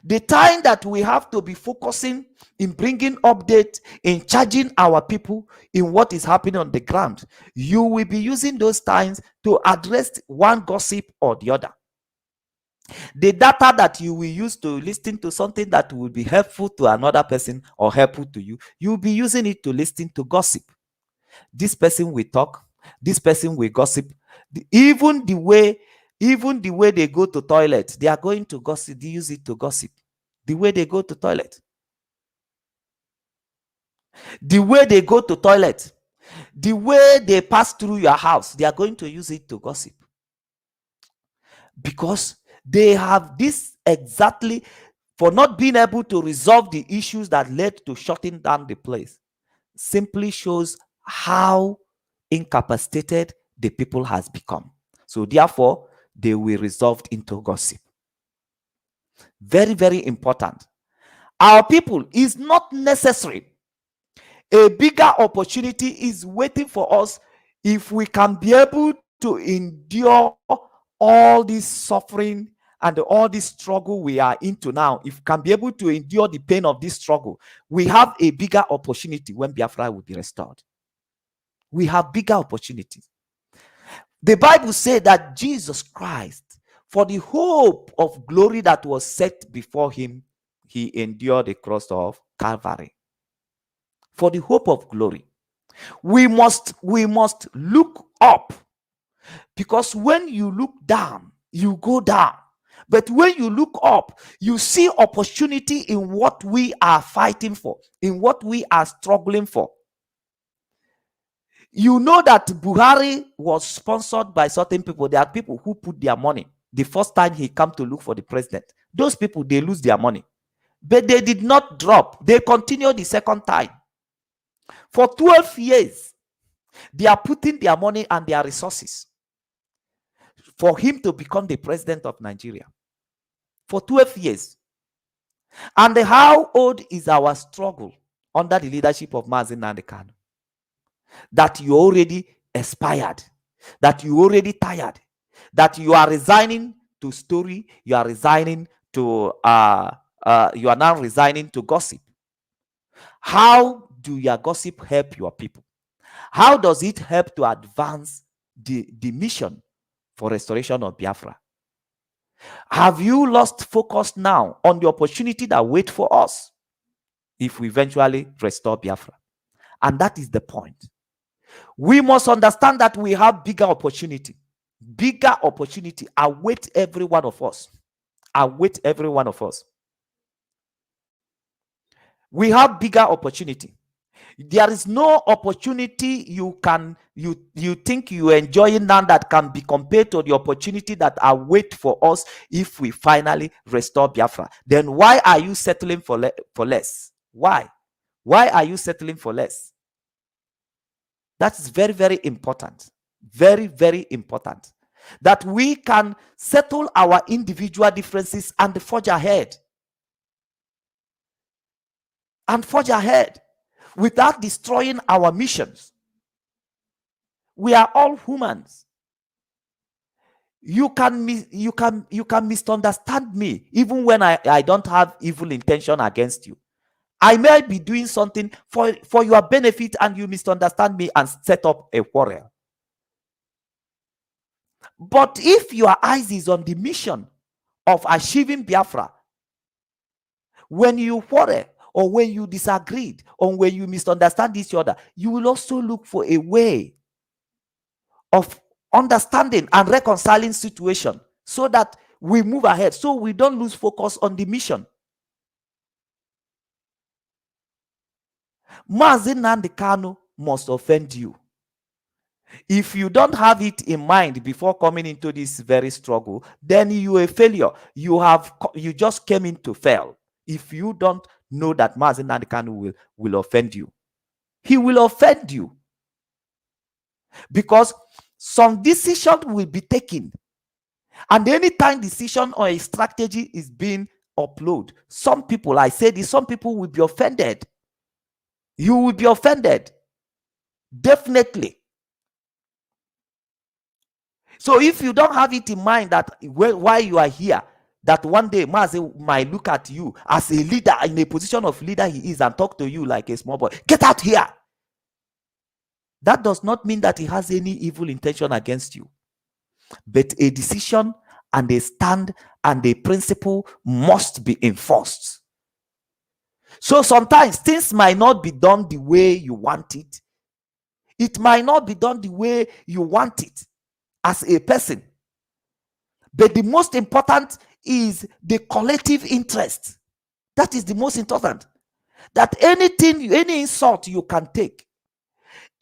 The time that we have to be focusing in bringing update, in charging our people in what is happening on the ground, you will be using those times to address one gossip or the other. The data that you will use to listen to something that will be helpful to another person or helpful to you, you'll be using it to listen to gossip. This person will talk, this person will gossip. Even the way they go to toilet, they are going to gossip. They use it to gossip. The way they go to toilet. The way they go to toilet. The way they pass through your house, they are going to use it to gossip. Because they have this exactly for not being able to resolve the issues that led to shutting down the place. Simply shows how incapacitated the people has become. So therefore, they will result into gossip. Very, very important. Our people is not necessary. A bigger opportunity is waiting for us if we can be able to endure all this suffering and all this struggle we are into now. If we can be able to endure the pain of this struggle, we have a bigger opportunity when Biafra will be restored. We have bigger opportunities. The Bible says that Jesus Christ, for the hope of glory that was set before him, he endured the cross of Calvary. For the hope of glory. We must look up, because when you look down, you go down. But when you look up, you see opportunity in what we are fighting for, in what we are struggling for. You know that Buhari was sponsored by certain people. There are people who put their money. The first time he came to look for the president, those people, they lose their money. But they did not drop. They continued the second time. For 12 years, they are putting their money and their resources for him to become the president of Nigeria. For 12 years. And how old is our struggle under the leadership of MAZI Nandekano? That you already expired, that you already tired, that you are resigning to story, you are resigning to you are now resigning to gossip. How do your gossip help your people? How does it help to advance the mission for restoration of Biafra? Have you lost focus now on the opportunity that waits for us if we eventually restore Biafra? And that is the point. We must understand that we have bigger opportunity. Bigger opportunity await every one of us. Await every one of us. We have bigger opportunity. There is no opportunity you think you are enjoying now that can be compared to the opportunity that await for us if we finally restore Biafra. Then why are you settling for less? Why? Why are you settling for less? That is very, very important. Very, very important. That we can settle our individual differences and forge ahead. And forge ahead without destroying our missions. We are all humans. You can misunderstand me even when I don't have evil intention against you. I may be doing something for your benefit and you misunderstand me and set up a quarrel. But if your eyes is on the mission of achieving Biafra, when you quarrel or when you disagreed or when you misunderstand each other, you will also look for a way of understanding and reconciling situation so that we move ahead, so we don't lose focus on the mission. MAZI Nnamdi Kanu must offend you. If you don't have it in mind before coming into this very struggle, then you are a failure. You just came in to fail. If you don't know that MAZI Nnamdi Kanu will offend you, he will offend you, because some decision will be taken, and anytime decision or a strategy is being uploaded, some people, I say this, some people will be offended. You will be offended, definitely. So if you don't have it in mind that while you are here, that one day MAZI might look at you as a leader, in a position of leader he is, and talk to you like a small boy, get out here. That does not mean that he has any evil intention against you. But a decision and a stand and a principle must be enforced. So sometimes things might not be done the way you want it. It might not be done the way you want it as a person. But the most important is the collective interest. That is the most important. That anything, any insult you can take,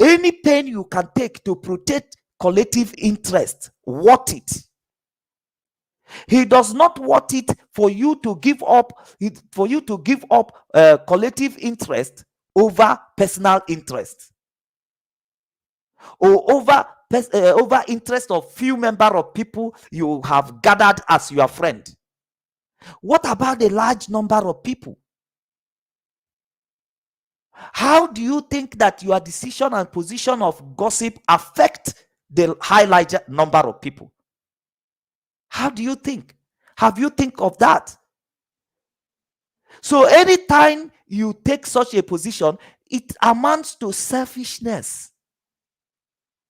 any pain you can take to protect collective interest, worth it. He does not want it for you to give up, collective interest over personal interest, or over interest of few member of people you have gathered as your friend. What about the large number of people? How do you think that your decision and position of gossip affect the high large number of people? How do you think? Have you think of that? So anytime you take such a position, it amounts to selfishness.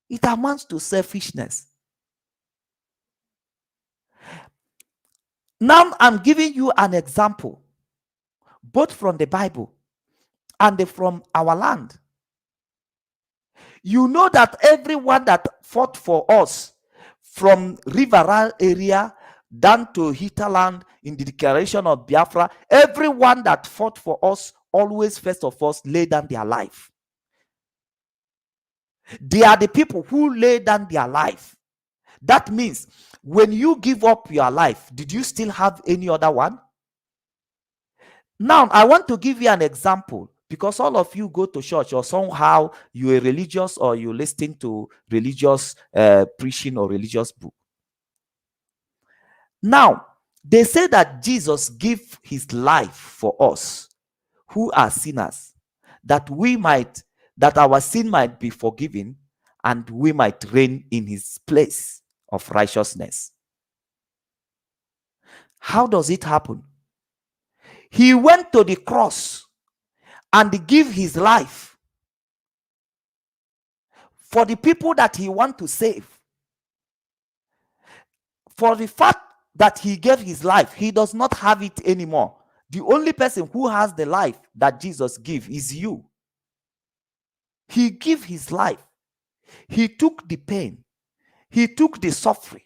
It amounts to selfishness. Now I'm giving you an example, both from the Bible and from our land. You know that everyone that fought for us, from Riverine area down to hinterland in the declaration of Biafra, everyone that fought for us always first of all lay down their life. They are the people who lay down their life. That means when you give up your life, did you still have any other one? Now, I want to give you an example, because all of you go to church, or somehow you're religious, or you listen to religious preaching or religious book. Now, they say that Jesus gave his life for us who are sinners, that our sin might be forgiven, and we might reign in his place of righteousness. How does it happen? He went to the cross and gave his life for the people that he wants to save. For the fact that he gave his life, he does not have it anymore. The only person who has the life that Jesus gave is you. He gave his life. He took the pain. He took the suffering.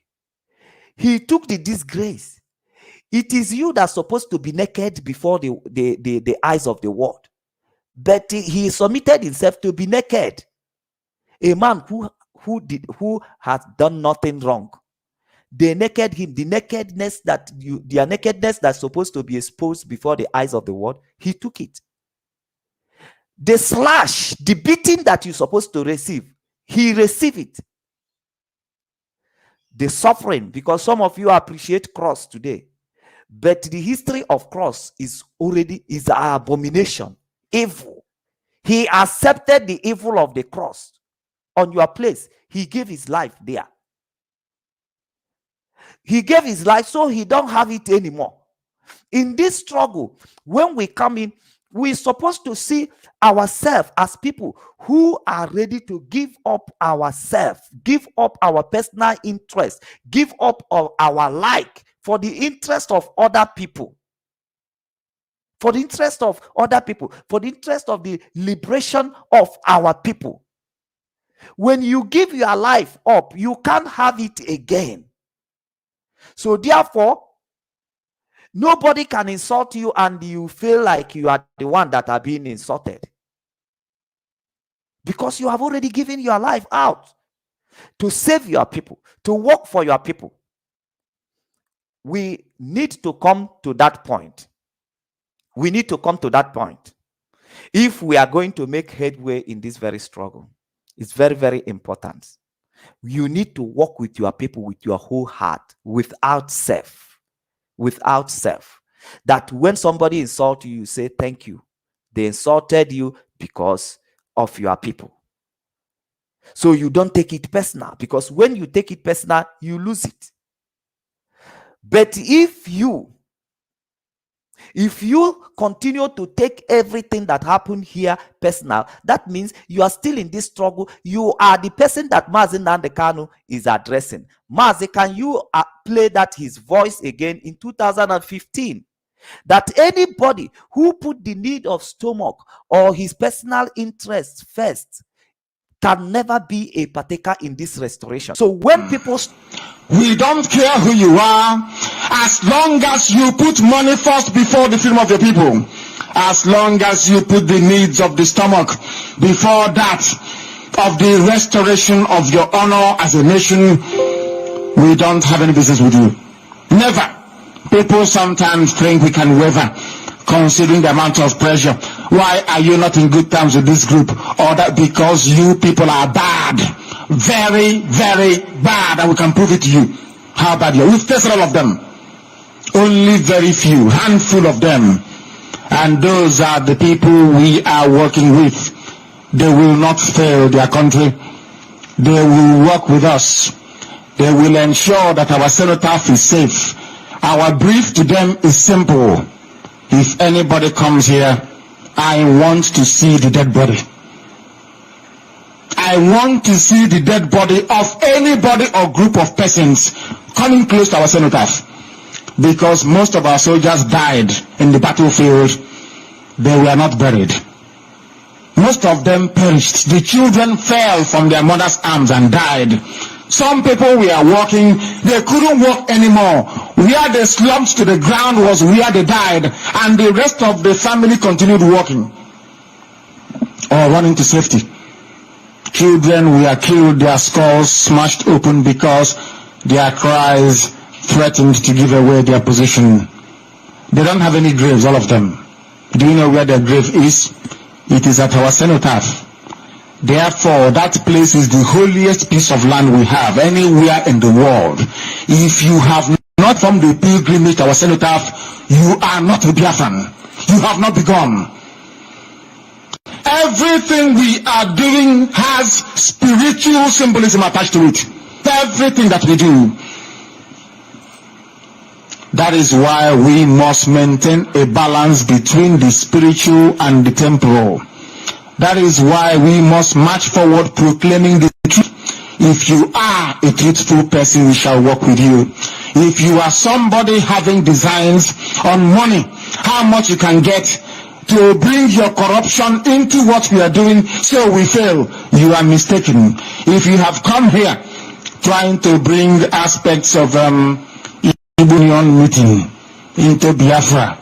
He took the disgrace. It is you that's supposed to be naked before the eyes of the world. But he submitted himself to be naked. A man who has done nothing wrong. They naked him. The nakedness that's supposed to be exposed before the eyes of the world, he took it. The slash, the beating that you're supposed to receive, he received it. The suffering, because some of you appreciate cross today, but the history of cross is an abomination, evil. He accepted the evil of the cross on your place. He gave his life there. He gave his life, so he don't have it anymore. In this struggle, when we come in, we're supposed to see ourselves as people who are ready to give up ourselves, give up our personal interest, give up our like for the interest of other people. For the interest of other people, for the interest of the liberation of our people. When you give your life up, you can't have it again. So therefore, nobody can insult you and you feel like you are the one that are being insulted. because you have already given your life out to save your people, to work for your people. We need to come to that point. We need to come to that point. If we are going to make headway in this very struggle, it's very, very important. You need to work with your people with your whole heart, without self. Without self. That when somebody insults you, you say thank you. They insulted you because of your people. So you don't take it personal, because when you take it personal, you lose it. But if you continue to take everything that happened here personal, that means you are still in this struggle. You are the person that MAZI Nnamdi Kanu is addressing. MAZI, can you play that his voice again in 2015? That anybody who put the need of stomach or his personal interests first can never be a partaker in this restoration. So when people... We don't care who you are, as long as you put money first before the freedom of your people. As long as you put the needs of the stomach before that of the restoration of your honor as a nation, we don't have any business with you. Never. People sometimes think we can waver, considering the amount of pressure. Why are you not in good terms with this group? Or that because you people are bad. Very, very bad, and we can prove it to you how bad you are. We've tested all of them. Only very few, handful of them. And those are the people we are working with. They will not fail their country. They will work with us. They will ensure that our cenotaph is safe. Our brief to them is simple. If anybody comes here, I want to see the dead body. I want to see the dead body of anybody or group of persons coming close to our cenotaph. Because most of our soldiers died in the battlefield. They were not buried. Most of them perished. The children fell from their mother's arms and died. Some people were walking, they couldn't walk anymore. Where they slumped to the ground was where they died, and the rest of the family continued walking or running to safety. Children were killed, their skulls smashed open because their cries threatened to give away their position. They don't have any graves, all of them. Do you know where their grave is? It is at our cenotaph. Therefore, that place is the holiest piece of land we have anywhere in the world. If you have not formed the pilgrimage to our cenotaph, you are not a Biafran. You have not begun. Everything we are doing has spiritual symbolism attached to it. Everything that we do. That is why we must maintain a balance between the spiritual and the temporal. That is why we must march forward proclaiming the truth. If you are a truthful person, we shall work with you. If you are somebody having designs on money, how much you can get to bring your corruption into what we are doing so we fail, you are mistaken. If you have come here trying to bring aspects of Union meeting into Biafra,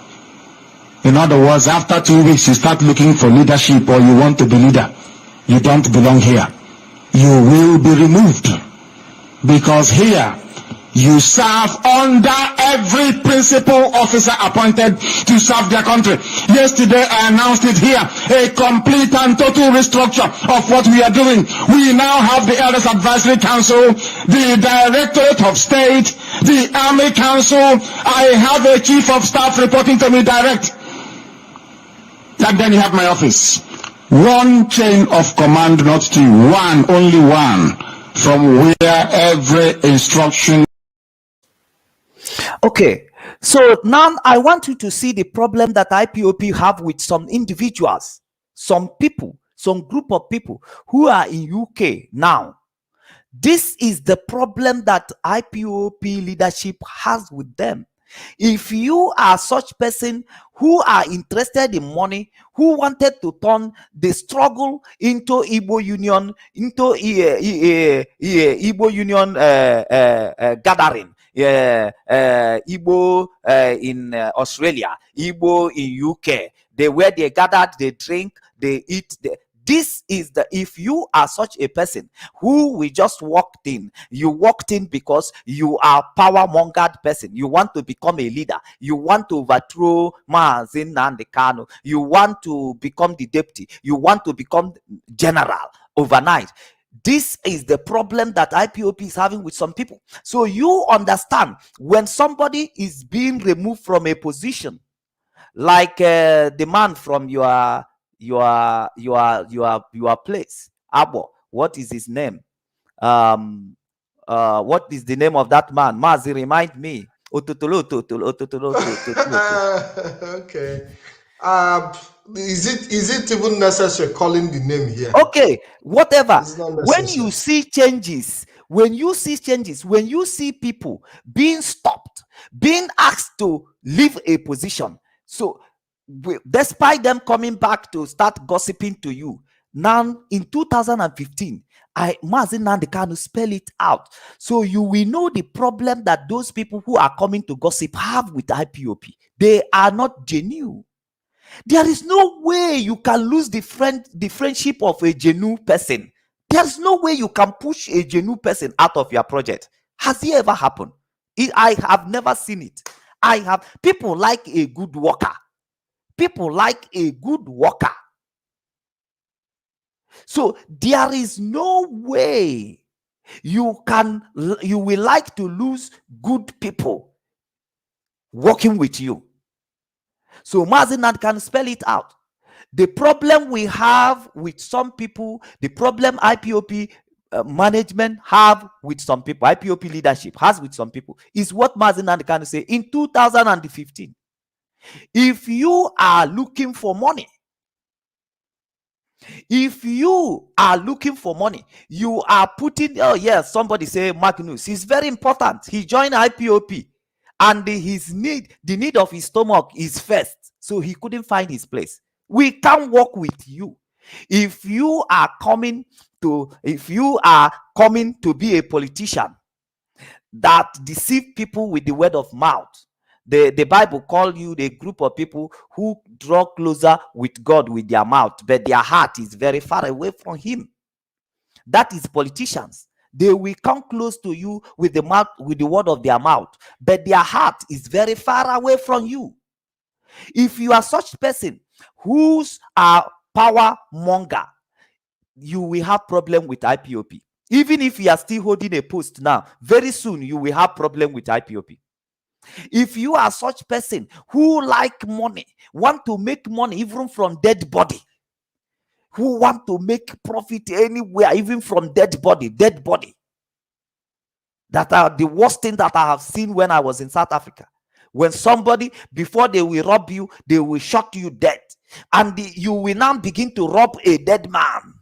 in other words, after 2 weeks you start looking for leadership or you want to be leader, you don't belong here. You will be removed. Because here you serve under every principal officer appointed to serve their country. Yesterday I announced it here, a complete and total restructure of what we are doing. We now have the Elders Advisory Council, the Directorate of State, the Army Council. I have a Chief of Staff reporting to me direct. And then you have my office. One chain of command, not two. One, only one. From where every instruction. Okay, so now I want you to see the problem that IPOP have with some individuals, some people, some group of people who are in UK now. This is the problem that IPOP leadership has with them. If you are such person who are interested in money, who wanted to turn the struggle into Igbo Union, into Igbo Union gathering, Igbo in Australia, Igbo in UK, where they gathered, they drink, they eat. This is the, if you are such a person who we just walked in, you walked in because you are power mongered person, you want to become a leader, you want to overthrow MAZI Nnamdi Kanu, you want to become the deputy, you want to become general overnight. This is the problem that IPOP is having with some people. So you understand, when somebody is being removed from a position, like the man from your place, Abo, what is his name? What is the name of that man? MAZI, remind me. Okay. Is it even necessary calling the name here? Okay, whatever. It's not When you necessary. see changes, when you see people being stopped, being asked to leave a position, so despite them coming back to start gossiping to you, now in 2015, MAZI Nnamdi Kanu spell it out, so you will know the problem that those people who are coming to gossip have with IPOP. They are not genuine. There is no way you can lose the friendship of a genuine person. There's no way you can push a genuine person out of your project. Has it ever happened? I have never seen it. People like a good worker. People like a good worker. So there is no way you will like to lose good people working with you. So MAZI Nnamdi can spell it out. The problem we have with some people, the problem IPOP management have with some people, IPOP leadership has with some people, is what MAZI Nnamdi can say in 2015. If you are looking for money, you are putting, oh yes, somebody say Magnus, he's very important. He joined IPOP and the need of his stomach is first. So he couldn't find his place. We can't work with you. If you are coming to be a politician that deceive people with the word of mouth, the Bible call you the group of people who draw closer with God with their mouth, but their heart is very far away from him. That is politicians. They will come close to you with the mouth, with the word of their mouth, but their heart is very far away from you. If you are such person who's a power monger, you will have problem with IPOP. Even if you are still holding a post now, very soon you will have problem with IPOP. If you are such person who like money, want to make money even from dead body, who want to make profit anywhere, even from dead body, that are the worst thing that I have seen when I was in South Africa. When somebody, before they will rob you, they will shot you dead. And you will now begin to rob a dead man,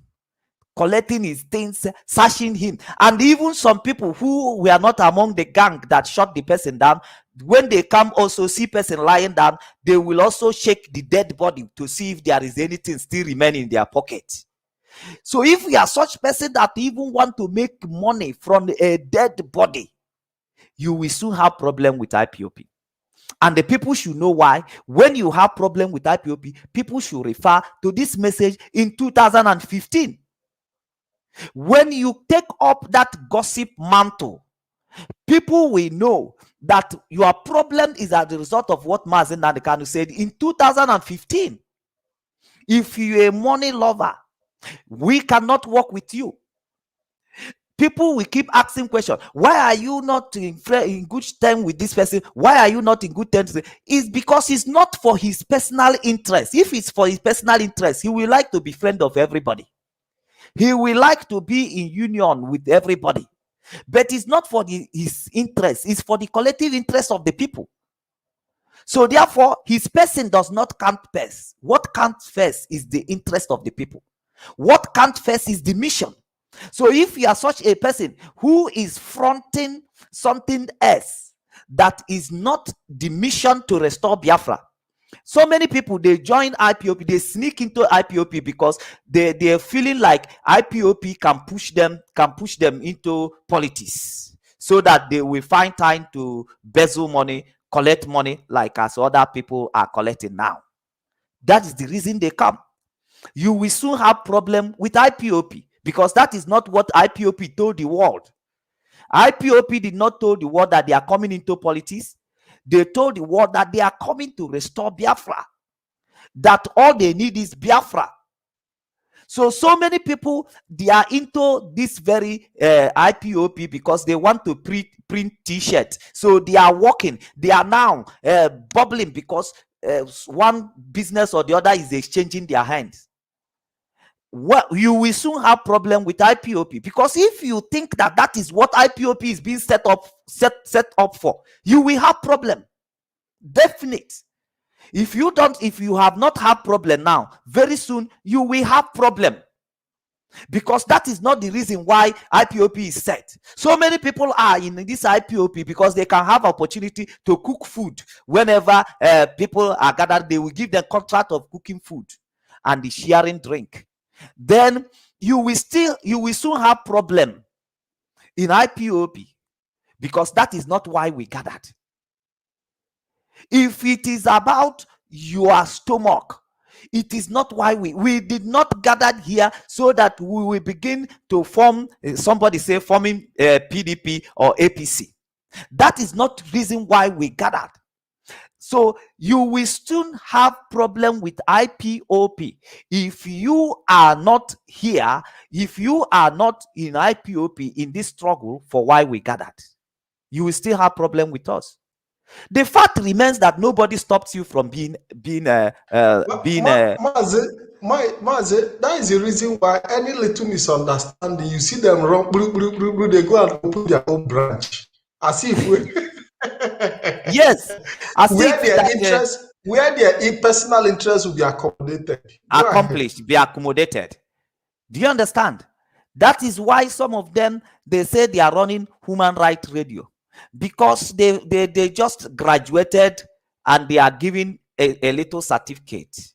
collecting his things, searching him. And even some people who were not among the gang that shot the person down, when they come also see person lying down, they will also shake the dead body to see if there is anything still remaining in their pocket. So if you are such person that even want to make money from a dead body, you will soon have problem with IPOP. And the people should know why. When you have problem with IPOP, people should refer to this message in 2015. When you take up that gossip mantle, people will know that your problem is as a result of what MAZI Nnamdi Kanu said in 2015. If you're a money lover, we cannot work with you. People will keep asking questions. Why are you not in good terms with this person? Why are you not in good terms? It's because it's not for his personal interest. If it's for his personal interest, he will like to be friend of everybody. He will like to be in union with everybody. But it's not for his interest. It's for the collective interest of the people. So therefore, his person does not count first. What counts first is the interest of the people. What counts first is the mission. So if you are such a person who is fronting something else that is not the mission to restore Biafra, so many people, they join IPOP, they sneak into IPOP because they are feeling like IPOP can push them into politics, so that they will find time to embezzle money, collect money like as other people are collecting now. That is the reason they come. you will soon have problem with IPOP, because that is not what IPOP told the world. IPOP did not tell the world that they are coming into politics. They told the world that they are coming to restore Biafra, that all they need is Biafra. So many people, they are into this very IPOP because they want to print t-shirts. So they are working. They are now bubbling because one business or the other is exchanging their hands. Well, you will soon have problem with IPOP, because if you think that that is what IPOP is being set up for, you will have problem. Definite. If you have not had problem now, very soon you will have problem, because that is not the reason why IPOP is set. So many people are in this IPOP because they can have opportunity to cook food. Whenever people are gathered, they will give them contract of cooking food and the sharing drink. Then you will soon have problem in IPOP, because that is not why we gathered. If it is about your stomach, it is not why we did not gather here so that we will begin to form, somebody say forming PDP or APC. That is not reason why we gathered. So you will soon have problem with IPOP if you are not here, if you are not in IPOP in this struggle for why we gathered. You will still have problem with us. The fact remains that nobody stops you from being Mazi, that is the reason why any little misunderstanding, you see them wrong, they go and open their own branch. As if we yes, as where if their that, interest, where their personal interest will be accommodated. accomplished, be accommodated. Do you understand? That is why some of them, they say they are running human rights radio, because they just graduated and they are giving a little certificate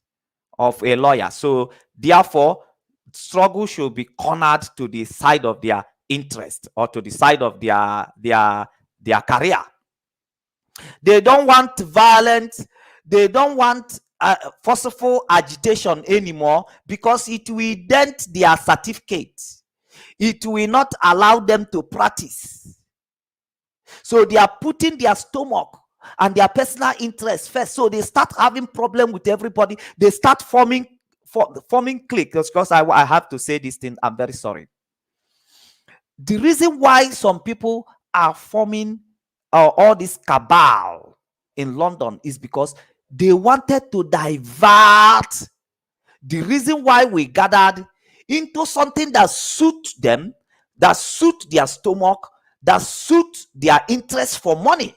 of a lawyer. So therefore, struggle should be cornered to the side of their interest or to the side of their career. They don't want violence. They don't want forceful agitation anymore, because it will dent their certificate. It will not allow them to practice. So they are putting their stomach and their personal interest first. So they start having problem with everybody. They start forming cliques. Because I have to say this thing, I'm very sorry. The reason why some people are forming all this cabal in London is because they wanted to divert the reason why we gathered into something that suit them, that suit their stomach, that suit their interest for money.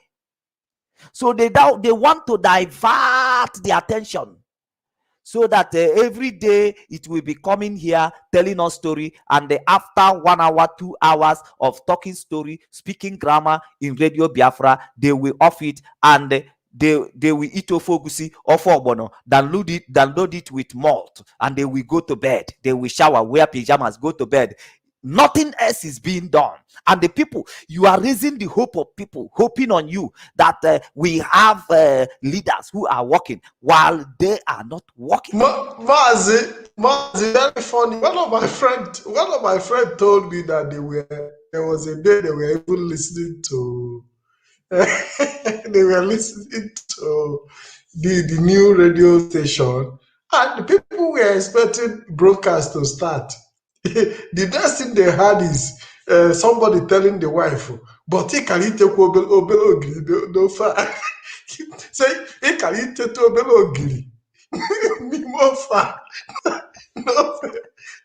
So they want to divert the attention, so that every day it will be coming here telling us story, and after 1 hour, 2 hours of talking story, speaking grammar in Radio Biafra, they will off it, and they will eat ofogusi or ogbono, download it with malt, and they will go to bed. They will shower, wear pajamas, go to bed. Nothing else is being done. And the people, you are raising the hope of people, hoping on you that we have leaders who are working while they are not working. Mazi, very funny. One of my friends told me that there was a day they were even listening to they were listening to the new radio station, and the people were expecting broadcast to start. The next thing they had is somebody telling the wife, but he can eat obelo no far. Say he can eat obelo ogiri. More far.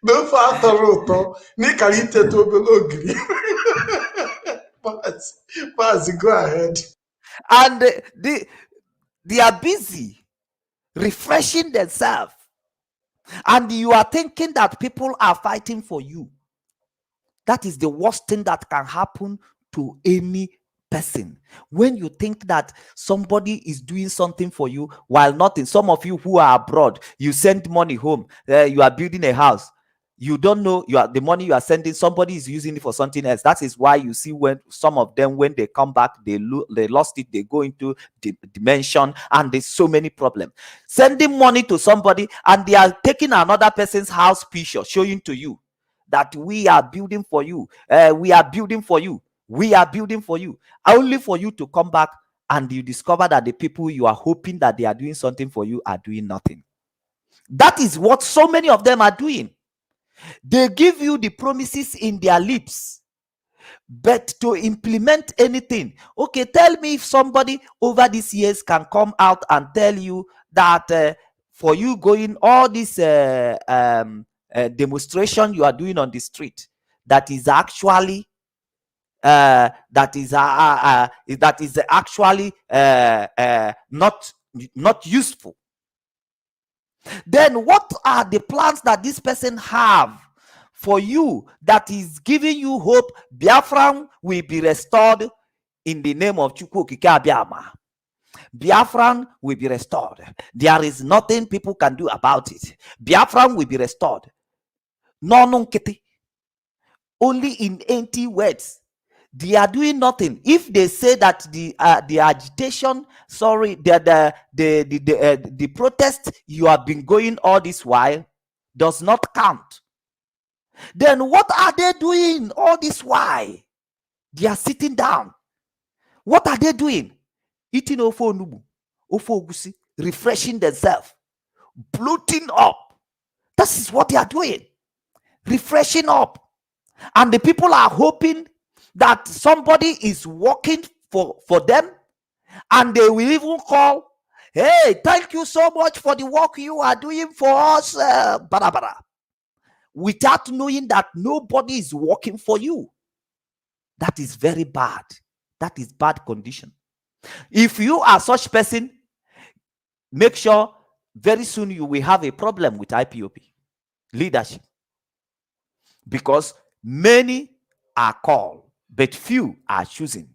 No far toroto. Ni can eat obelo ogiri. Pass, go ahead. And they are busy refreshing themselves, and you are thinking that people are fighting for you. That is the worst thing that can happen to any person. When you think that somebody is doing something for you while not in. Some of you who are abroad, you send money home, you are building a house. You don't know the money you are sending, somebody is using it for something else. That is why you see when some of them, when they come back, they lost it, they go into dimension, and there's so many problems. Sending money to somebody and they are taking another person's house picture, showing to you that we are building for you, we are building for you, we are building for you, only for you to come back and you discover that the people you are hoping that they are doing something for you are doing nothing. That is what so many of them are doing. They give you the promises in their lips, but to implement anything, okay, tell me if somebody over these years can come out and tell you that for you going all this demonstration you are doing on the street, that is actually not useful. Then what are the plans that this person have for you that is giving you hope? Biafra will be restored in the name of Chukwu Okike Abiama. Biafra will be restored. There is nothing people can do about it. Biafra will be restored. No, only in empty words. They are doing nothing. If they say that the agitation, the protest you have been going all this while does not count, then what are they doing all this while? They are sitting down. What are they doing? Eating ofo onubu, ofo ogusi, refreshing themselves, bloating up. That is what they are doing, refreshing up. And the people are hoping that somebody is working for them, and they will even call, hey, thank you so much for the work you are doing for us, without knowing that nobody is working for you. That is very bad. That is bad condition. If you are such person, make sure very soon you will have a problem with IPOP leadership, because many are called, but few are choosing.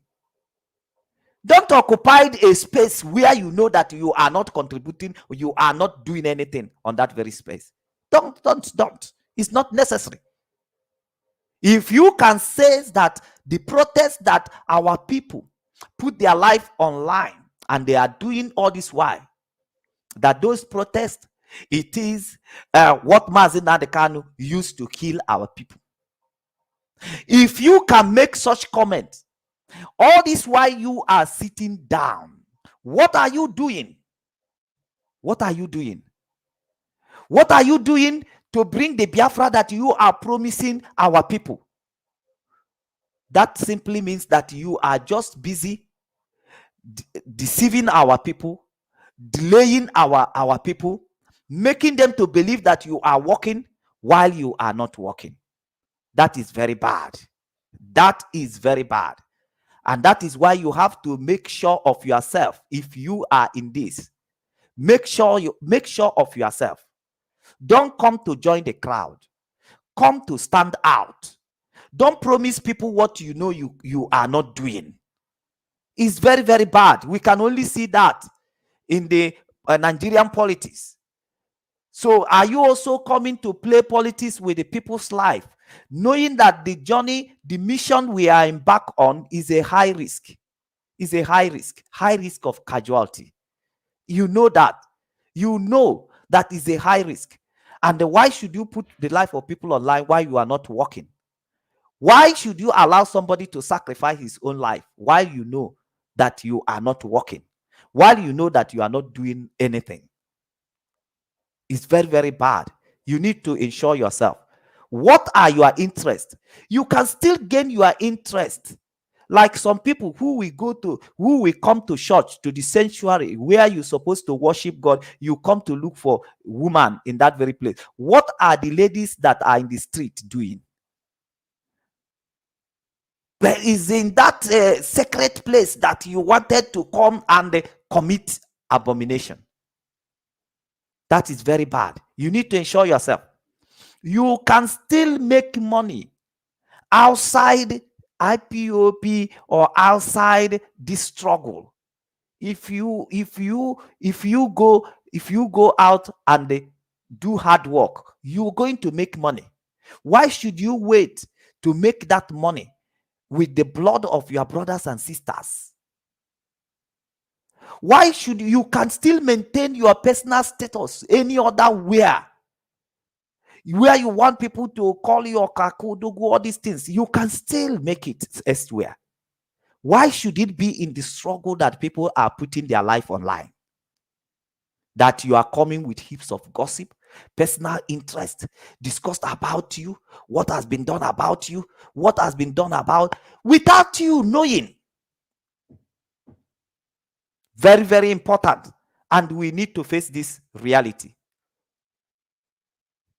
Don't occupy a space where you know that you are not contributing, or you are not doing anything on that very space. Don't. It's not necessary. If you can say that the protest that our people put their life online and they are doing all this while, that those protests, it is what MAZI Nadekanu used to kill our people. If you can make such comments, all this while you are sitting down, what are you doing? What are you doing? What are you doing to bring the Biafra that you are promising our people? That simply means that you are just busy deceiving our people, delaying our people, making them to believe that you are working while you are not working. That is very bad. That is very bad. And that is why you have to make sure of yourself. If you are in this, make sure of yourself. Don't come to join the crowd. Come to stand out. Don't promise people what you know you are not doing. It's very, very bad. We can only see that in the Nigerian politics. So are you also coming to play politics with the people's life, knowing that the journey, the mission we are embarked on is a high risk? Is a high risk of casualty. You know that. You know that is a high risk. And why should you put the life of people online while you are not working? Why should you allow somebody to sacrifice his own life while you know that you are not working, while you know that you are not doing anything? It's very, very bad. You need to ensure yourself. What are your interests? You can still gain your interest. Like some people who will come to church, to the sanctuary where you're supposed to worship God, you come to look for woman in that very place. What are the ladies that are in the street doing? There is in that sacred place that you wanted to come and commit abomination. That is very bad. You need to ensure yourself. You can still make money outside IPOP or outside this struggle. If you go out and do hard work, you're going to make money. Why should you wait to make that money with the blood of your brothers and sisters? Why should you can still maintain your personal status any other where you want people to call you Kakudugu, all these things, you can still make it elsewhere. Why should it be in the struggle that people are putting their life online? That you are coming with heaps of gossip, personal interest, discussed about you, what has been done about you, what has been done about, without you knowing. Very, very important. And we need to face this reality.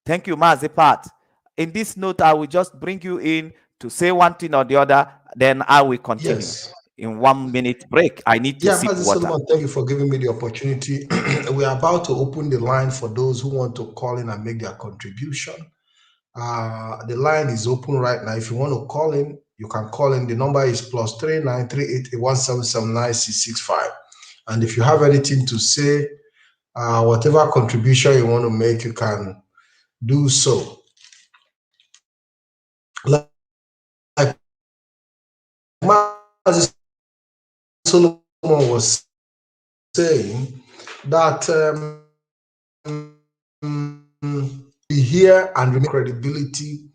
Thank you, Mazi Pat. In this note, I will just bring you in to say one thing or the other, then I will continue. Yes. In 1 minute break, I need to sip Mazi water. Solomon, thank you for giving me the opportunity. We are about to open the line for those who want to call in and make their contribution. The line is open right now. If you want to call in, you can call in. The number is +3938817796665. And if you have anything to say, whatever contribution you want to make, you can do so. Like Mazi Solomon was saying, that be here and remain credibility,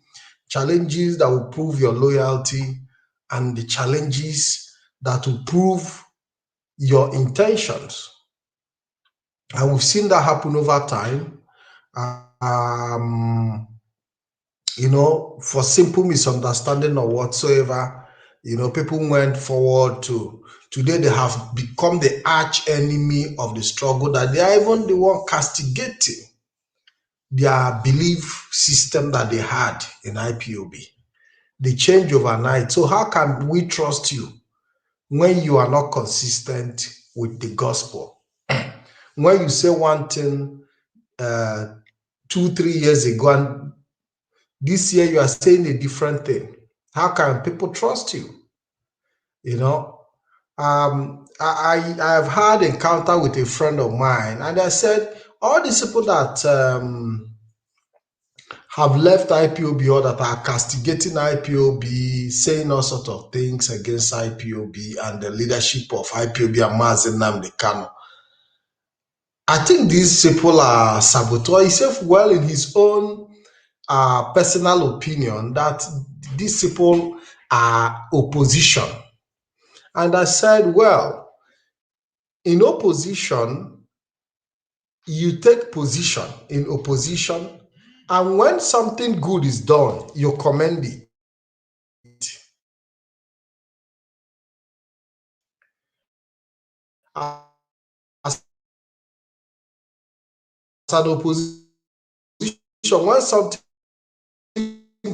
challenges that will prove your loyalty, and the challenges that will prove your intentions. And we've seen that happen over time. For simple misunderstanding or whatsoever, people went forward to today they have become the arch enemy of the struggle, that they are even the one castigating their belief system that they had in IPOB. They change overnight. So how can we trust you when you are not consistent with the gospel? When you say one thing 2-3 years ago, and this year you are saying a different thing, how can people trust you? I have had an encounter with a friend of mine, and I said, all these people that have left IPOB or that are castigating IPOB, saying all sorts of things against IPOB and the leadership of IPOB and MAZI Nnamdi Kanu. I think these people are saboteurs. He said, well, in his own personal opinion, that these people are opposition. And I said, well, in opposition, you take position in opposition, and when something good is done, you commend it. As an opposition, when something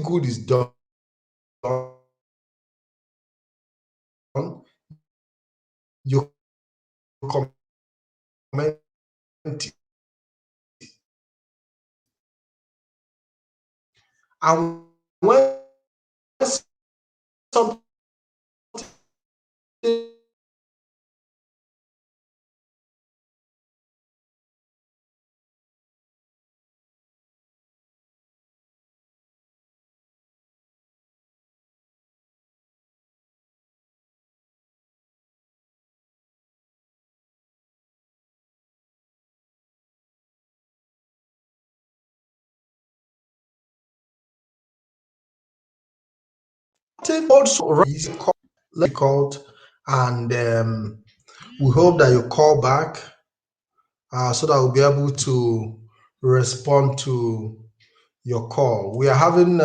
good is done, you comment it. And when something also is called, and we hope that you call back so that we'll be able to respond to your call. We are having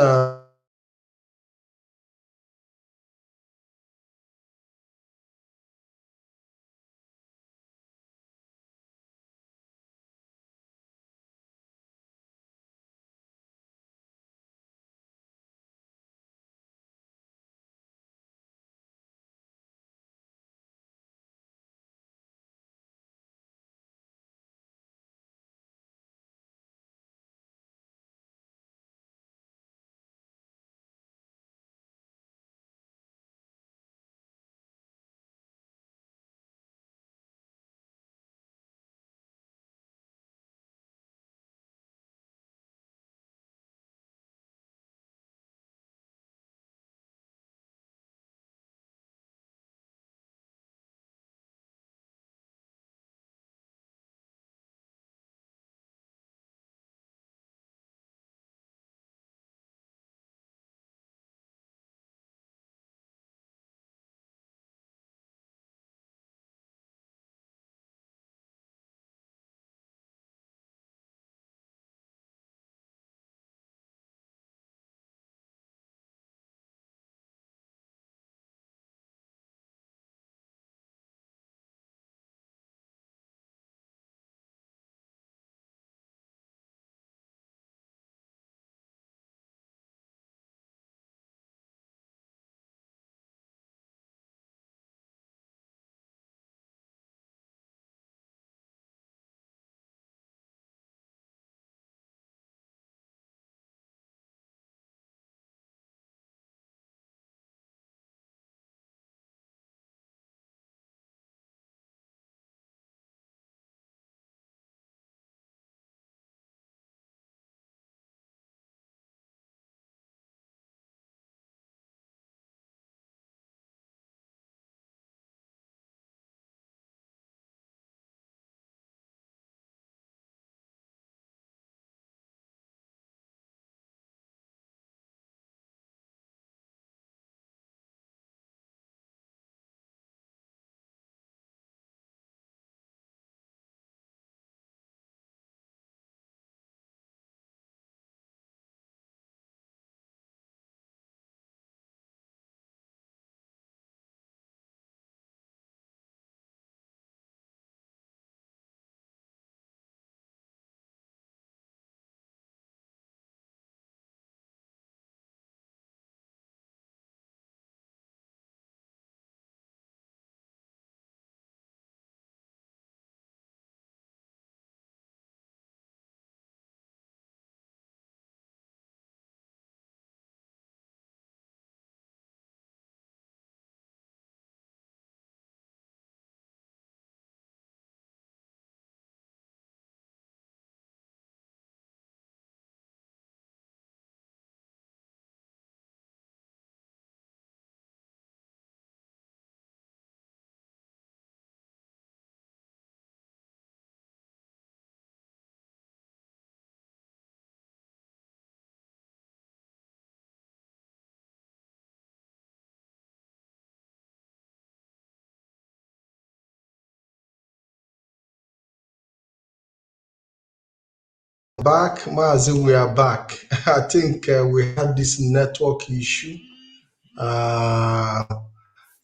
Back, Mazi, we are back. I think we had this network issue.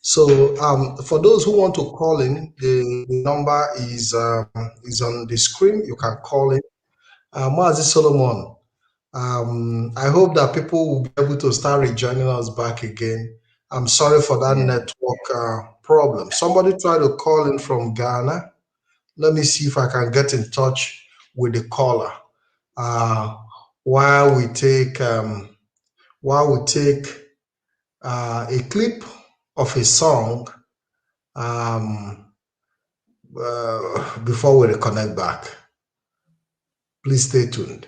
So for those who want to call in, the number is on the screen. You can call in. Mazi Solomon, I hope that people will be able to start rejoining us back again. I'm sorry for that network problem. Somebody try to call in from Ghana. Let me see if I can get in touch with the caller while we take a clip of a song before we reconnect back. Please stay tuned.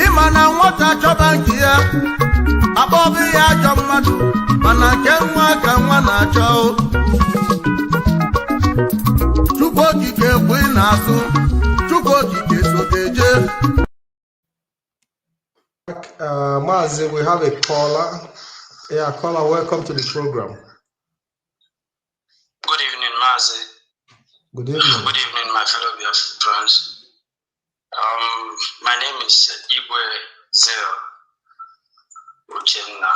Imana nwata chọba nke ya akpọbi ya ajọ mmadụ mana nke nwa ka nwa na-achọ Chukwu okike bụ ị na-asụ Chukwu okike so ga-eje Mazi, we have a caller. Yeah, caller, welcome to the program. Good evening, Mazi. Good evening. Good evening, my fellow friends. My name is Igwe Zero Uchenna.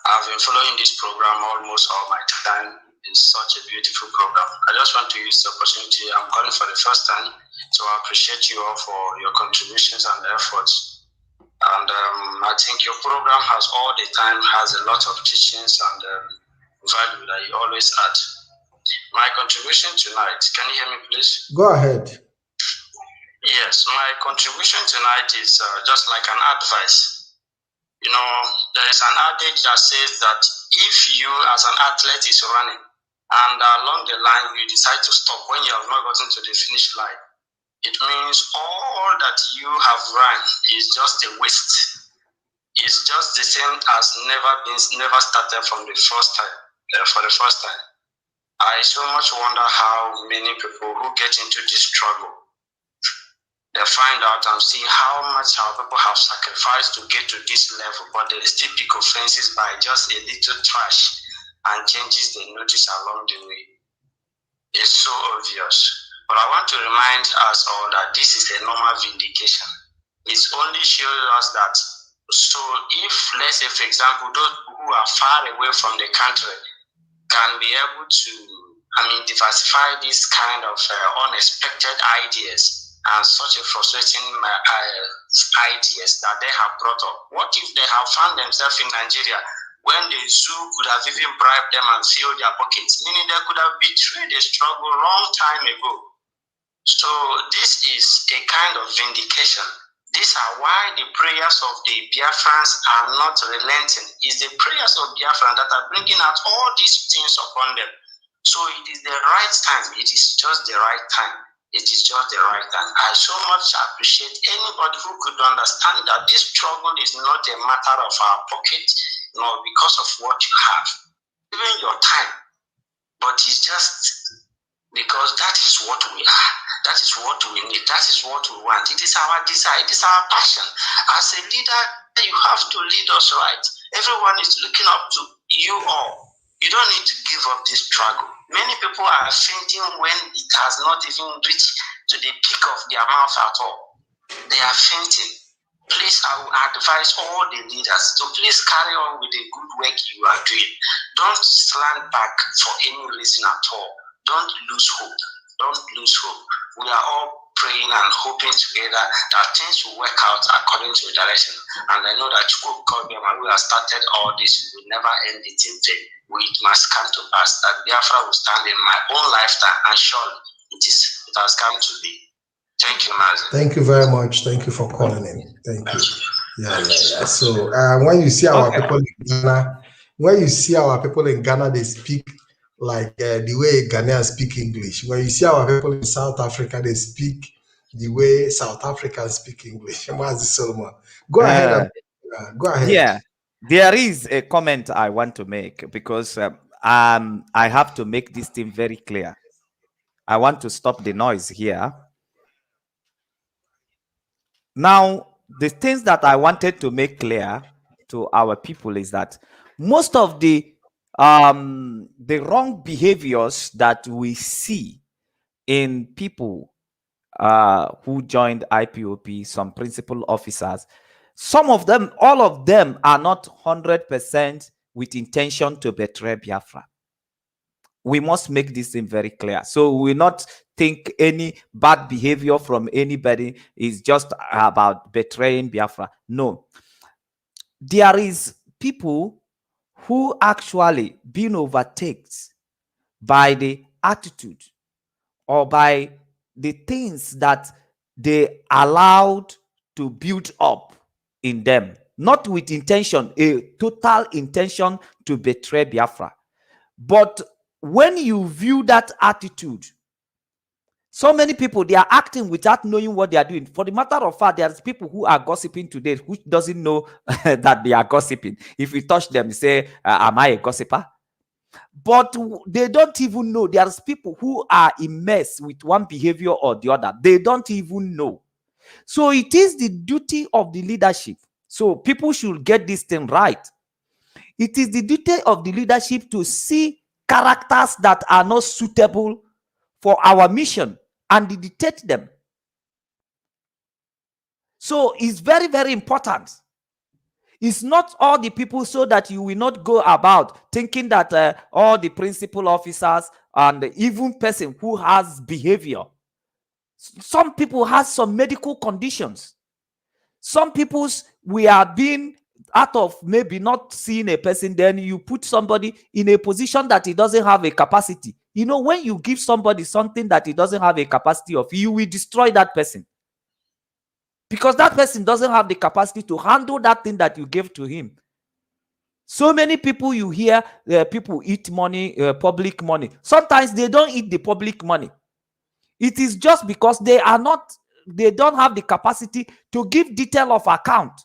I've been following this program almost all my time. It's such a beautiful program. I just want to use the opportunity. I'm calling for the first time, so I appreciate you all for your contributions and efforts. And I think your program has all the time has a lot of teachings and value that you always add. My contribution tonight, can you hear me, please? Go ahead. Yes, my contribution tonight is just like an advice. You know, there is an adage that says that if you as an athlete is running and along the line you decide to stop when you have not gotten to the finish line, it means all that you have run is just a waste. It's just the same as never started from the first time, for the first time. I so much wonder how many people who get into this struggle, they find out and see how much our people have sacrificed to get to this level, but they still pick offenses by just a little trash and changes they notice along the way. It's so obvious. But I want to remind us all that this is a normal vindication. It's only showing us that, so if, let's say, for example, those who are far away from the country can be able to, diversify these kind of unexpected ideas, and such a frustrating ideas that they have brought up. What if they have found themselves in Nigeria when the zoo could have even bribed them and filled their pockets, meaning they could have betrayed the struggle a long time ago. So this is a kind of vindication. These are why the prayers of the Biafrans are not relenting. It's the prayers of Biafrans that are bringing out all these things upon them. So it is the right time. It is just the right time. It is just the right time. I so much appreciate anybody who could understand that this struggle is not a matter of our pocket, nor because of what you have, even your time, but it's just because that is what we are. That is what we need. That is what we want. It is our desire. It is our passion. As a leader, you have to lead us right. Everyone is looking up to you all. You don't need to give up this struggle. Many people are fainting when it has not even reached to the peak of their mouth at all. They are fainting. Please, I will advise all the leaders to please carry on with the good work you are doing. Don't slant back for any reason at all. Don't lose hope. Don't lose hope. We are all praying and hoping together that things will work out according to the direction. And I know that we have started all this, we will never end it in vain. It must come to pass that Biafra will stand in my own lifetime, and surely it has come to be. Thank you, Mazi. Thank you very much. Thank you for calling in. Thank you. Yeah. So when you see our people in Ghana, they speak like the way Ghanaians speak English. When you see our people in South Africa, they speak the way South Africans speak English. Mazi Solomon. Go ahead and go ahead. Yeah, there is a comment I want to make because I have to make this thing very clear. I want to stop the noise here. Now, the things that I wanted to make clear to our people is that most of the wrong behaviors that we see in people who joined IPOP, some principal officers, some of them, all of them are not 100% with intention to betray Biafra. We must make this thing very clear. So we not think any bad behavior from anybody is just about betraying Biafra. No. There is people who actually been overtaken by the attitude or by the things that they allowed to build up in them, not with intention, a total intention to betray Biafra. But when you view that attitude, so many people, they are acting without knowing what they are doing. For the matter of fact, there's people who are gossiping today who doesn't know that they are gossiping. If you touch them, you say, am I a gossiper? But they don't even know. There's people who are immersed with one behavior or the other. They don't even know. So it is the duty of the leadership. So people should get this thing right. It is the duty of the leadership to see characters that are not suitable for our mission and detect them. So it's very, very important. It's not all the people, so that you will not go about thinking that all the principal officers and even person who has behavior. Some people have some medical conditions. Some people's, we are being out of maybe not seeing a person, then you put somebody in a position that he doesn't have a capacity. You know, when you give somebody something that he doesn't have a capacity of, you will destroy that person. Because that person doesn't have the capacity to handle that thing that you gave to him. So many people you hear, people eat money, public money. Sometimes they don't eat the public money. It is just because they don't have the capacity to give detail of account.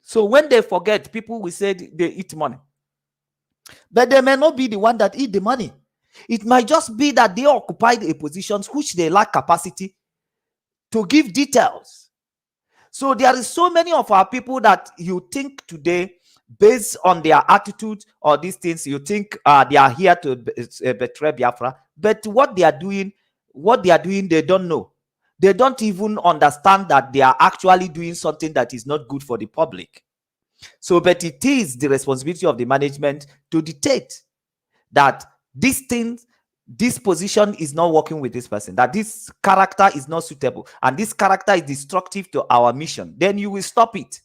So when they forget, people will say they eat money. But they may not be the one that eat the money. It might just be that they occupied a position which they lack capacity to give details. So there is so many of our people that you think today, based on their attitude or these things, you think they are here to betray Biafra. But what they are doing, they don't know. They don't even understand that they are actually doing something that is not good for the public. So, but it is the responsibility of the management to dictate that this thing, this position is not working with this person, that this character is not suitable, and this character is destructive to our mission. Then you will stop it.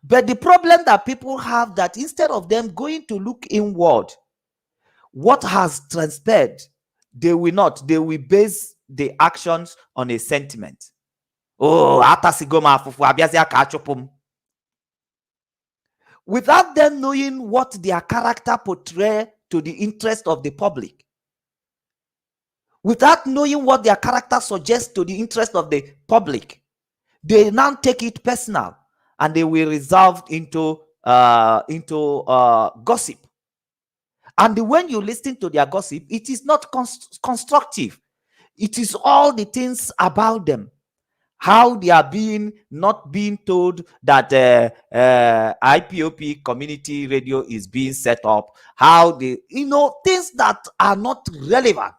But the problem that people have, that instead of them going to look inward, what has transpired, they will not. They will base the actions on a sentiment. Oh, without them knowing what their character portrays to the interest of the public, without knowing what their character suggests to the interest of the public, they now take it personal and they will resolve into gossip. And when you listen to their gossip, it is not constructive. It is all the things about them, how they are not being told that IPOP community radio is being set up, how they, things that are not relevant.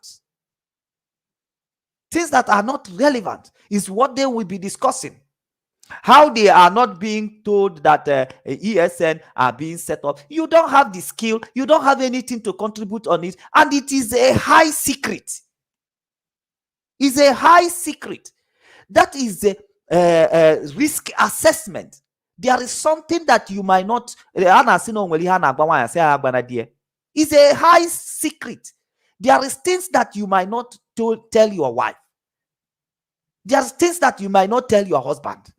Things that are not relevant is what they will be discussing. How they are not being told that ESN are being set up. You don't have the skill. You don't have anything to contribute on it. And it is a high secret. It's a high secret. That is a risk assessment. There is something that you might not. It's a high secret. There is things that you might not tell your wife. There's things that you might not tell your husband.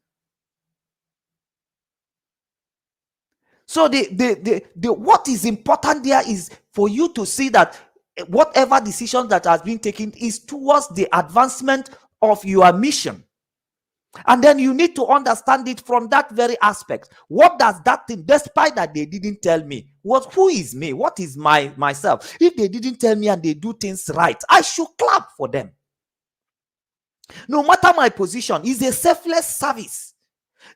So what is important there is for you to see that whatever decision that has been taken is towards the advancement of your mission. And then you need to understand it from that very aspect. What does that thing, despite that they didn't tell me, who is me? What is myself? If they didn't tell me and they do things right, I should clap for them. No matter my position, it's a selfless service.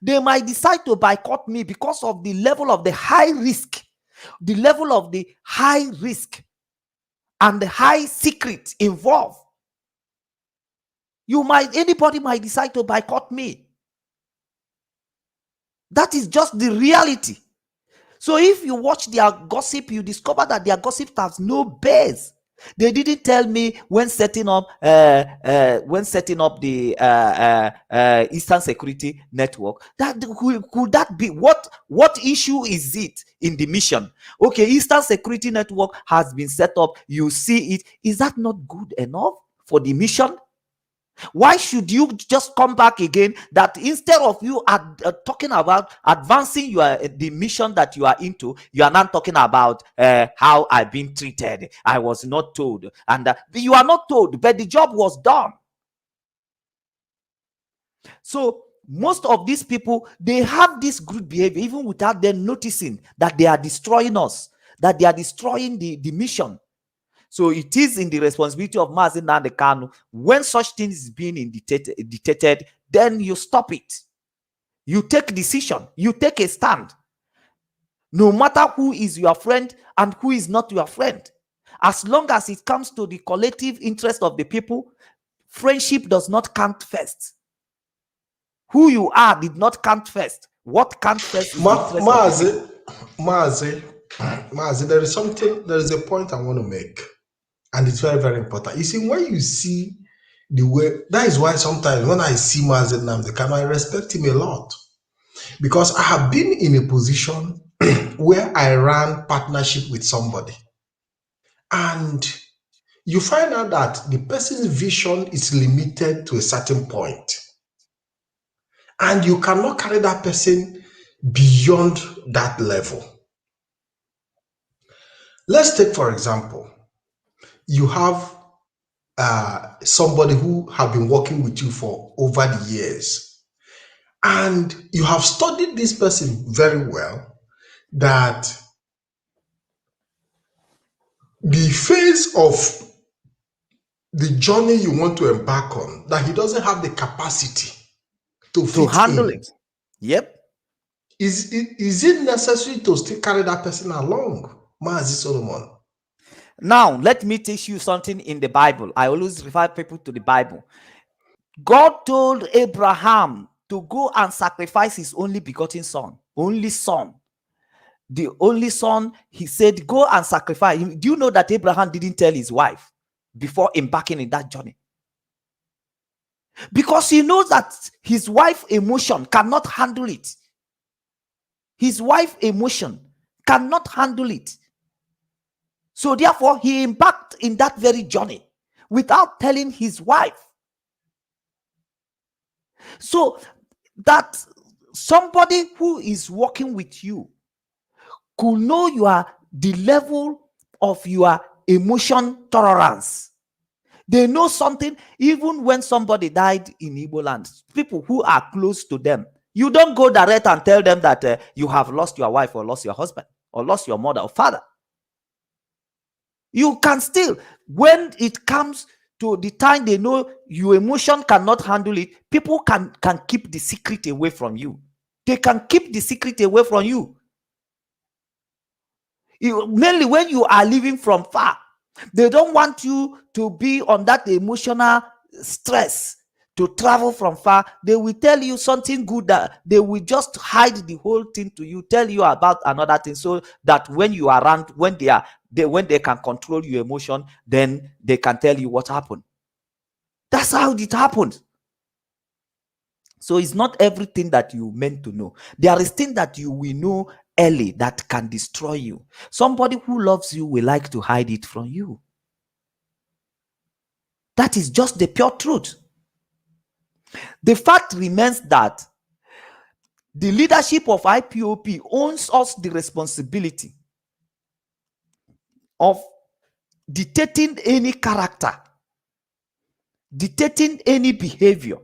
They might decide to boycott me because of the level of the high risk, the level of the high risk and the high secret involved. Anybody might decide to boycott me. That is just the reality. So if you watch their gossip, you discover that their gossip has no base. They didn't tell me when setting up the Eastern Security Network. Could that be what issue is it in the mission? Okay, Eastern Security Network has been set up. You see it. Is that not good enough for the mission? Why should you just come back again, that instead of you talking about advancing the mission that you are into, you are not talking about how I've been treated? I was not told. And you are not told, but the job was done. So most of these people, they have this good behavior even without them noticing that they are destroying us, that they are destroying the mission. So it is in the responsibility of MAZI Nnamdi Kanu, when such things is being dictated, then you stop it. You take decision. You take a stand. No matter who is your friend and who is not your friend. As long as it comes to the collective interest of the people, friendship does not count first. Who you are did not count first. What counts first is Mazi, there is a point I want to make. And it's very, very important. You see, when you see the way, that is why sometimes when I see MAZI Nnamdi Kanu, I respect him a lot. Because I have been in a position where I ran partnership with somebody. And you find out that the person's vision is limited to a certain point. And you cannot carry that person beyond that level. Let's take, for example, you have somebody who have been working with you for over the years, and you have studied this person very well, that the phase of the journey you want to embark on, that he doesn't have the capacity to handle it. Yep. Is it necessary to still carry that person along, MAZI Solomon? Now, let me teach you something in the Bible. I always refer people to the Bible. God told Abraham to go and sacrifice his only begotten son, only son. The only son, he said, go and sacrifice him. Do you know that Abraham didn't tell his wife before embarking in that journey? Because he knows that his wife's emotion cannot handle it. His wife's emotion cannot handle it. So therefore, he embarked in that very journey without telling his wife. So that somebody who is working with you could know the level of your emotion tolerance. They know something. Even when somebody died in Igbo land, people who are close to them, you don't go direct and tell them that you have lost your wife or lost your husband or lost your mother or father. You can still, when it comes to the time they know your emotion cannot handle it, people can keep the secret away from you. They can keep the secret away from you. Mainly when you are living from far, they don't want you to be on that emotional stress to travel from far. They will tell you something good, that they will just hide the whole thing to you, tell you about another thing, so that when you are around, when they can control your emotion, then they can tell you what happened. That's how it happened. So it's not everything that you meant to know. There is things that you will know early that can destroy you. Somebody who loves you will like to hide it from you. That is just the pure truth. The fact remains that the leadership of IPOP owns us the responsibility of dictating any character dictating any behavior,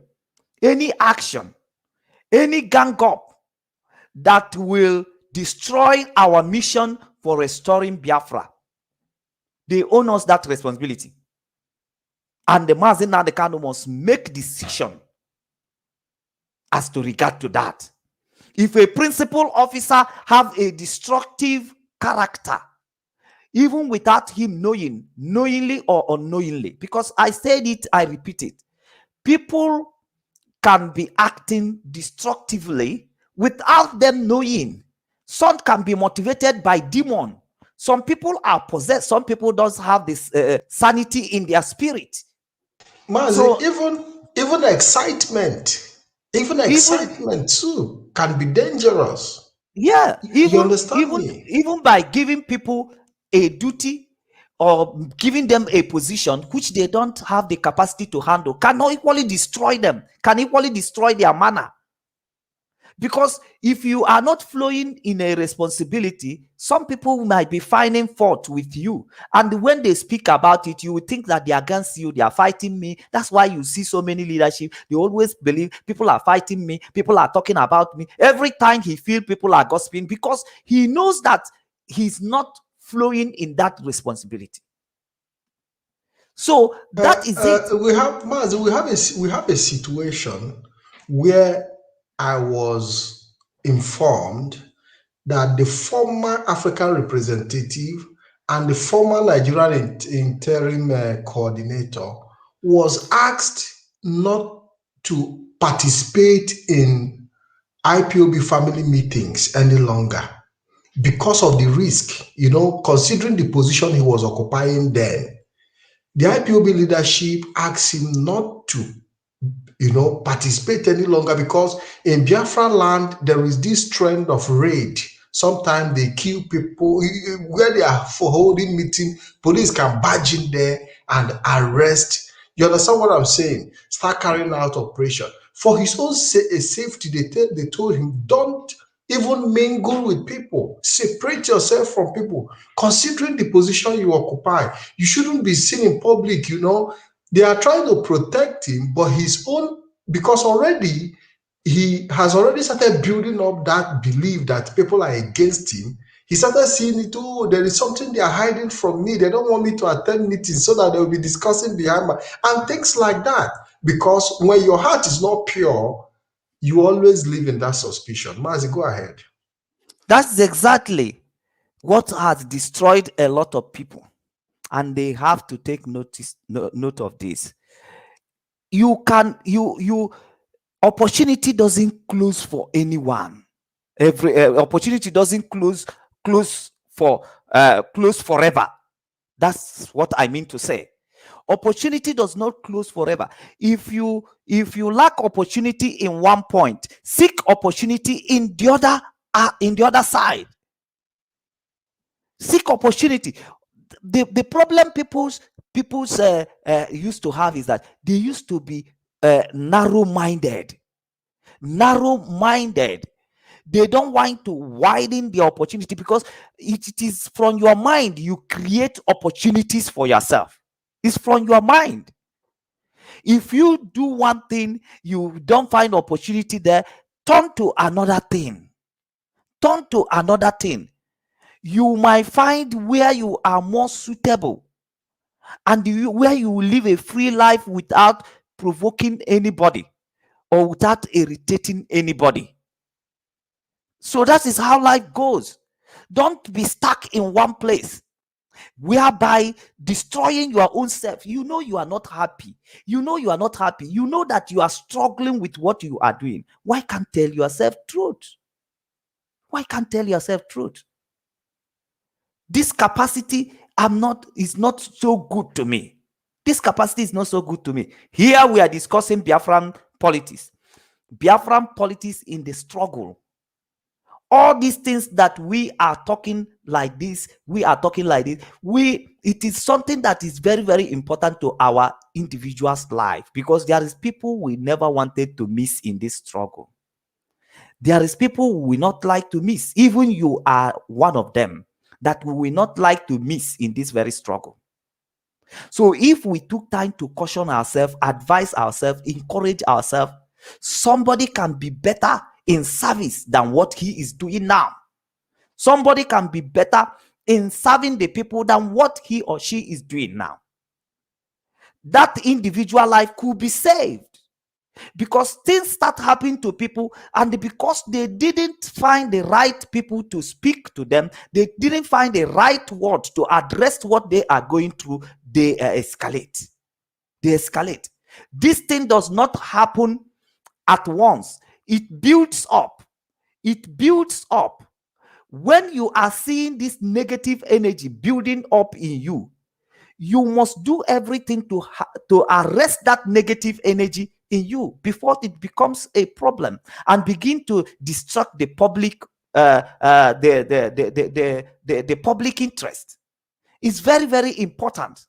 any action, any gang up that will destroy our mission for restoring Biafra. They own us that responsibility. And the MAZI and the Kano must make decision as to regard to that. If a principal officer have a destructive character, even without him knowing, knowingly or unknowingly, because I said it, I repeat it, people can be acting destructively without them knowing. Some can be motivated by demon. Some people are possessed. Some people don't have this sanity in their spirit. MAZI, so, even excitement too can be dangerous. Yeah, you understand me? Even by giving people a duty or giving them a position which they don't have the capacity to handle can equally destroy them, can equally destroy their manner. Because if you are not flowing in a responsibility, some people might be finding fault with you. And when they speak about it, you would think that they are against you, they are fighting me. That's why you see so many leadership. They always believe people are fighting me, people are talking about me. Every time he feels people are gossiping, because he knows that he's not flowing in that responsibility. So that is it. We have, MAZI, we have a situation where I was informed that the former African representative and the former Nigerian interim coordinator was asked not to participate in IPOB family meetings any longer because of the risk, considering the position he was occupying then. The IPOB leadership asked him not to, participate any longer because in Biafra land, there is this trend of raid. Sometimes they kill people where they are for holding meeting. Police can barge in there and arrest. You understand what I'm saying? Start carrying out operation. For his own safety, they told him, don't even mingle with people. Separate yourself from people. Considering the position you occupy, you shouldn't be seen in public, They are trying to protect him, but his own, because already he has already started building up that belief that people are against him. He started seeing it, there is something they are hiding from me. They don't want me to attend meetings so that they will be discussing behind my, and things like that. Because when your heart is not pure, you always live in that suspicion. MAZI, go ahead. That's exactly what has destroyed a lot of people. And they have to take note of this. Opportunity doesn't close for anyone. Every opportunity doesn't close forever. That's what I mean to say. Opportunity does not close forever. If you lack opportunity in one point, seek opportunity in the other side. Seek opportunity. The problem people's used to have is that they used to be narrow-minded. They don't want to widen the opportunity because it is from your mind you create opportunities for yourself. It's from your mind. If you do one thing, you don't find opportunity there, turn to another thing. You might find where you are more suitable and where you will live a free life without provoking anybody or without irritating anybody. So that is how life goes. Don't be stuck in one place whereby destroying your own self. You know you are not happy. You know that you are struggling with what you are doing. Why can't tell yourself truth? This capacity is not so good to me. Here we are discussing Biafran politics in the struggle. All these things that we are talking like this, it is something that is very, very important to our individual's life, because there is people we never wanted to miss in this struggle. There is people we not like to miss. Even you are one of them that we will not like to miss in this very struggle. So if we took time to caution ourselves, advise ourselves, encourage ourselves, somebody can be better in service than what he is doing now. Somebody can be better in serving the people than what he or she is doing now. That individual life could be saved because things start happening to people, and because they didn't find the right people to speak to them, they didn't find the right word to address what they are going through, they escalate. This thing does not happen at once. It builds up. When you are seeing this negative energy building up in you, you must do everything to arrest that negative energy in you before it becomes a problem and begin to distract the public, the public interest. It's very, very important.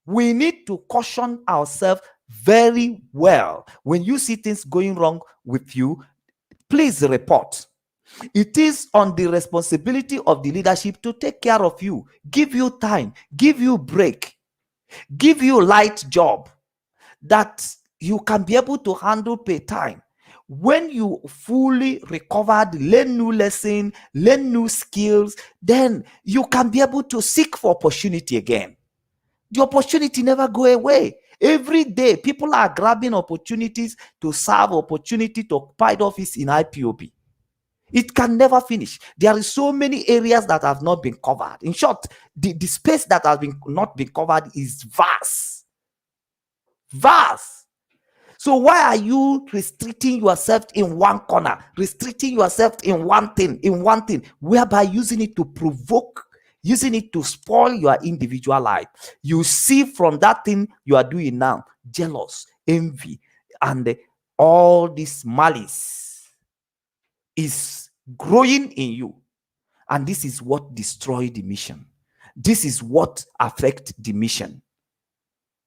We need to caution ourselves very well. When you see things going wrong with you, please report. It is on the responsibility of the leadership to take care of you, give you time, give you break, give you light job that you can be able to handle per time. When you fully recovered, learn new lesson, learn new skills, then you can be able to seek for opportunity again. The opportunity never go away. Every day, people are grabbing opportunities to serve, opportunity to occupy the office in IPOB. It can never finish. There is so many areas that have not been covered. In short, the space that has not been covered is vast. So why are you restricting yourself in one corner, restricting yourself in one thing, whereby using it to provoke, using it to spoil your individual life? You see from that thing you are doing now, jealous, envy, and all this malice is growing in you. And this is what destroys the mission. This is what affects the mission.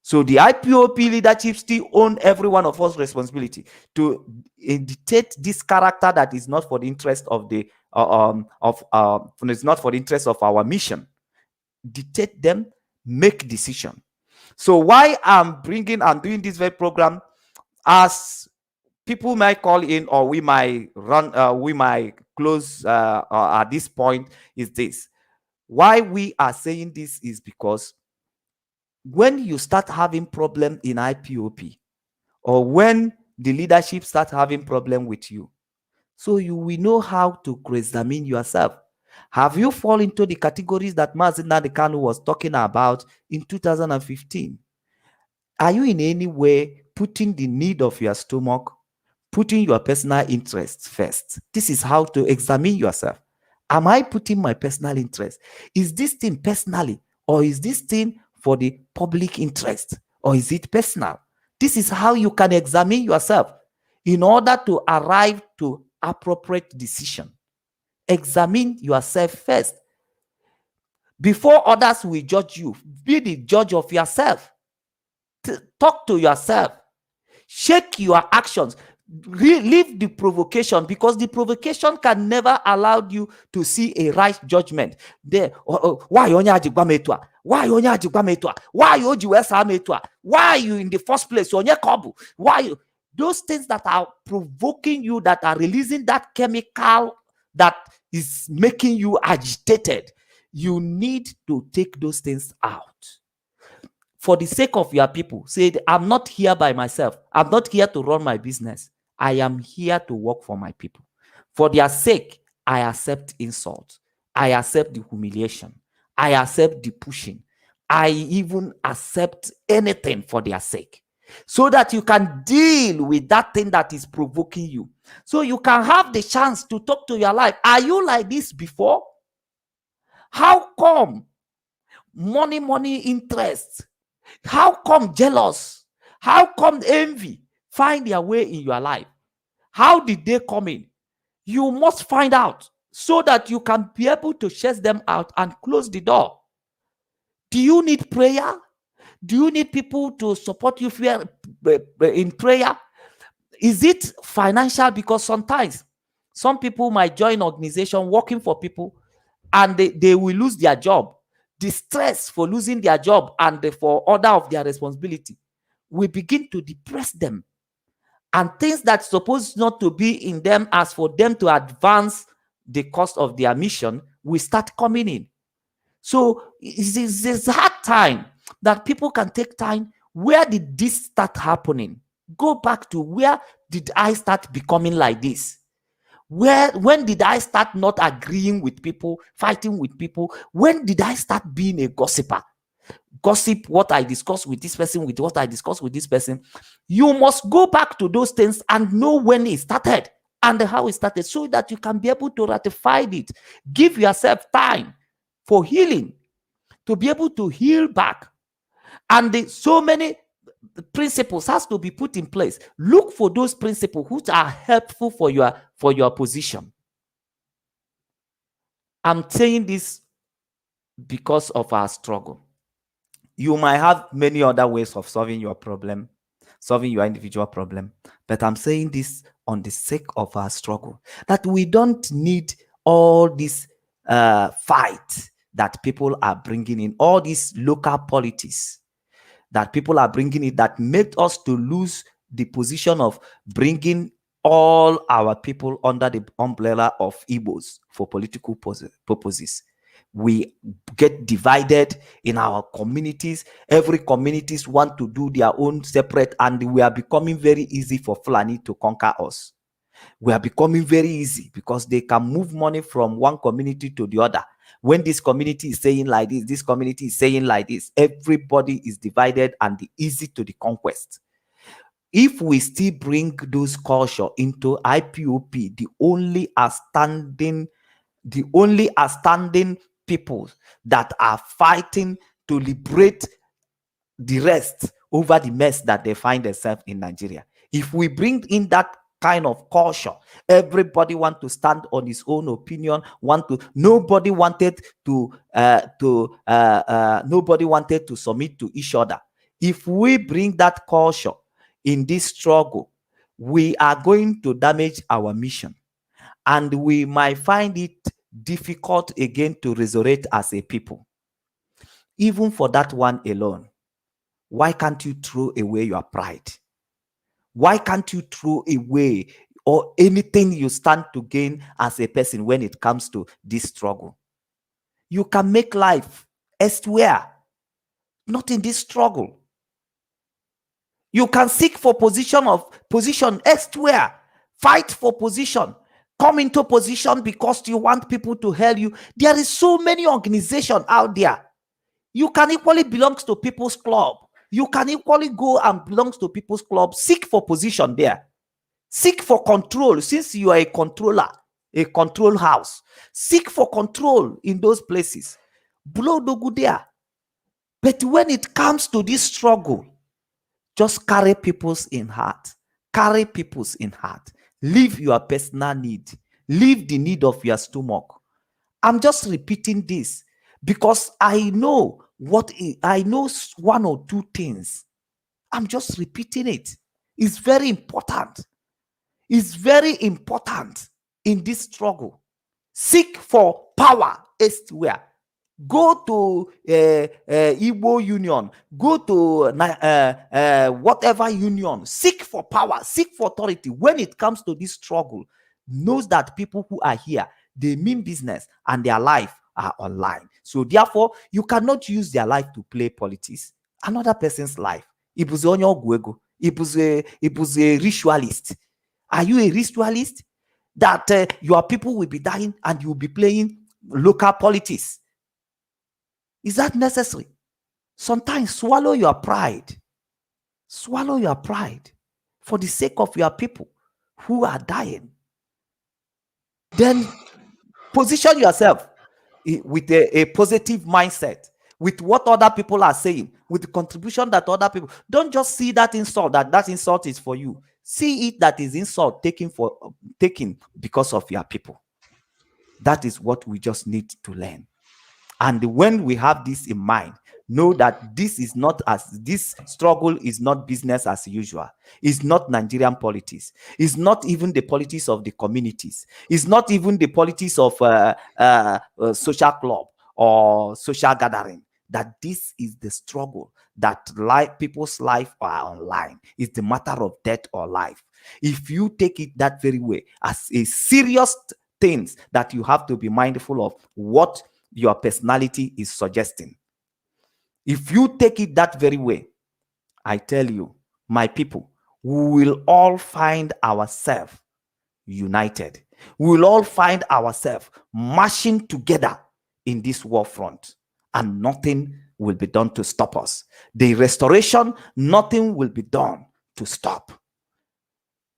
So the IPOP leadership still own every one of us responsibility to dictate this character that is not for the interest of the it's not for the interest of our mission. Dictate them, make decision. So why I'm doing this very program, as people might call in, or we might close at this point, is this. Why we are saying this is because when you start having problem in IPOP, or when the leadership start having problem with you, so you will know how to examine yourself. Have you fallen into the categories that MAZI Kanu was talking about in 2015? Are you in any way putting the need of your stomach, putting your personal interests first? This is how to examine yourself. Am I putting my personal interest? Is this thing personally, or is this thing for the public interest, or is it personal? This is how you can examine yourself in order to arrive to appropriate decision. Examine yourself first. Before others will judge you, be the judge of yourself. Talk to yourself. Check your actions. Leave the provocation, because the provocation can never allow you to see a right judgment. Why are you in the first place? Why those things that are provoking you, that are releasing that chemical that is making you agitated, you need to take those things out. For the sake of your people, say, I'm not here by myself. I'm not here to run my business. I am here to work for my people. For their sake, I accept insult. I accept the humiliation. I accept the pushing. I even accept anything for their sake, so that you can deal with that thing that is provoking you. So you can have the chance to talk to your life. Are you like this before? How come money interest? How come jealous? How come envy find their way in your life? How did they come in? You must find out, so that you can be able to chase them out and close the door. Do you need prayer? Do you need people to support you in prayer? Is it financial? Because sometimes some people might join organization working for people, and they will lose their job. the stress for losing their job and for order of their responsibility, we begin to depress them. And things that's supposed not to be in them as for them to advance the cost of their mission will start coming in. So it's a hard time that people can take time. Where did this start happening? Go back to where did I start becoming like this? When did I start not agreeing with people, fighting with people? When did I start being a gossiper? Gossip what I discuss with this person, with what I discuss with this person. You must go back to those things and know when it started and how it started, so that you can be able to ratify it. Give yourself time for healing, to be able to heal back. And so many principles has to be put in place. Look for those principles which are helpful for your position. I'm saying this because of our struggle. You might have many other ways of solving your problem, solving your individual problem, but I'm saying this on the sake of our struggle, that we don't need all this fight that people are bringing in, all these local politics that people are bringing in, that make us to lose the position of bringing all our people under the umbrella of Igbos for political purposes. We get divided in our communities. Every communities want to do their own separate, and we are becoming very easy for Fulani to conquer us. We are becoming very easy because they can move money from one community to the other. When this community is saying like this community is saying like this, everybody is divided and easy to the conquest. If we still bring those culture into IPOP, the only outstanding people that are fighting to liberate the rest over the mess that they find themselves in Nigeria. If we bring in that kind of culture, everybody want to stand on his own opinion, nobody wanted to submit to each other. If we bring that culture in this struggle, we are going to damage our mission, and we might find it difficult again to resurrect as a people. Even for that one alone, why can't you throw away your pride? Why can't you throw away or anything you stand to gain as a person when it comes to this struggle? You can make life elsewhere, not in this struggle. You can seek for position elsewhere, fight for position, come into position because you want people to help you. There is so many organizations out there. You can equally belong to people's club. You can equally go and belong to people's club. Seek for position there. Seek for control, since you are a controller, a control house. Seek for control in those places. Blow the good there. But when it comes to this struggle, just carry people's in heart. Carry people's in heart. Leave your personal need. Leave the need of your stomach. I'm just repeating this because I know one or two things. I'm just repeating it. It's very important. It's very important in this struggle. Seek for power elsewhere. Go to Igbo Union. Go to whatever union. Seek for power. Seek for authority. When it comes to this struggle, knows that people who are here, they mean business and their life are online. So therefore, you cannot use their life to play politics. Another person's life. It was a ritualist. Are you a ritualist? That your people will be dying and you will be playing local politics. Is that necessary? Sometimes swallow your pride. Swallow your pride for the sake of your people who are dying. Then position yourself with a positive mindset, with what other people are saying, with the contribution that other people. Don't just see that insult, that insult is for you. See it that is insult taken because of your people. That is what we just need to learn. And when we have this in mind, know that this struggle is not business as usual. It's not Nigerian politics. It's not even the politics of the communities. It's not even the politics of social club or social gathering, that this is the struggle, that people's life are online. It's the matter of death or life. If you take it that very way, as a serious things that you have to be mindful of what your personality is suggesting. If you take it that very way, I tell you, my people, we will all find ourselves united. We will all find ourselves marching together in this war front, and nothing will be done to stop us. The restoration, nothing will be done to stop.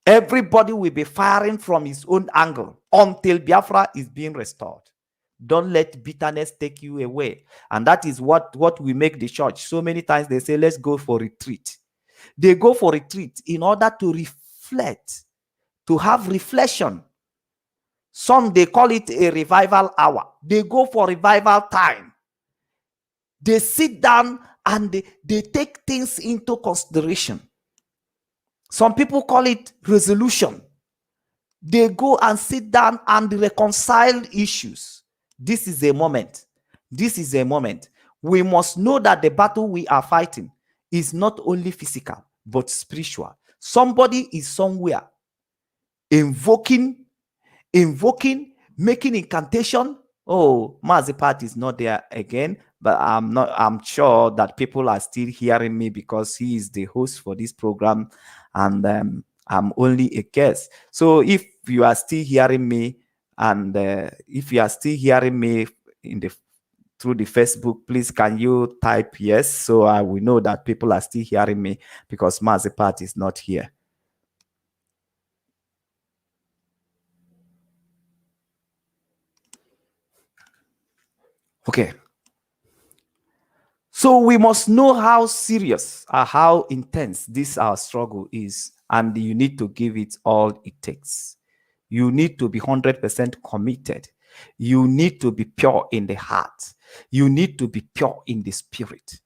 Everybody will be firing from his own angle until Biafra is being restored. Don't let bitterness take you away. And that is what we make the church. So many times they say, let's go for retreat. They go for retreat in order to reflect, to have reflection. Some, they call it a revival hour. They go for revival time. They sit down and they take things into consideration. Some people call it resolution. They go and sit down and reconcile issues. This is a moment. This is a moment. We must know that the battle we are fighting is not only physical, but spiritual. Somebody is somewhere invoking, making incantation. Oh, MAZI part is not there again, but I'm sure that people are still hearing me because he is the host for this program, and I'm only a guest. So if you are still hearing me, and if you are still hearing me through the Facebook, please can you type yes, so I will know that people are still hearing me, because MAZI part is not here. Okay. So we must know how serious or how intense this our struggle is, and you need to give it all it takes. You need to be 100% committed. You need to be pure in the heart. You need to be pure in the spirit.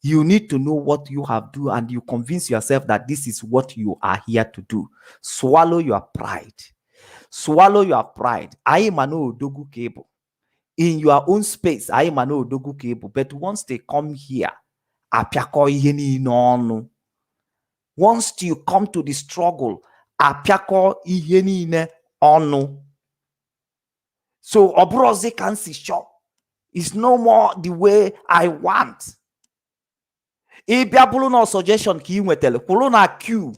You need to know what you have to do, and you convince yourself that this is what you are here to do. Swallow your pride. Swallow your pride. I am an odogu cable. In your own space, I am an odogu cable. But once they come here, once you come to the struggle, so obroze can see shop is no more the way I want. Ibia no suggestion ki nwetele kwulu na queue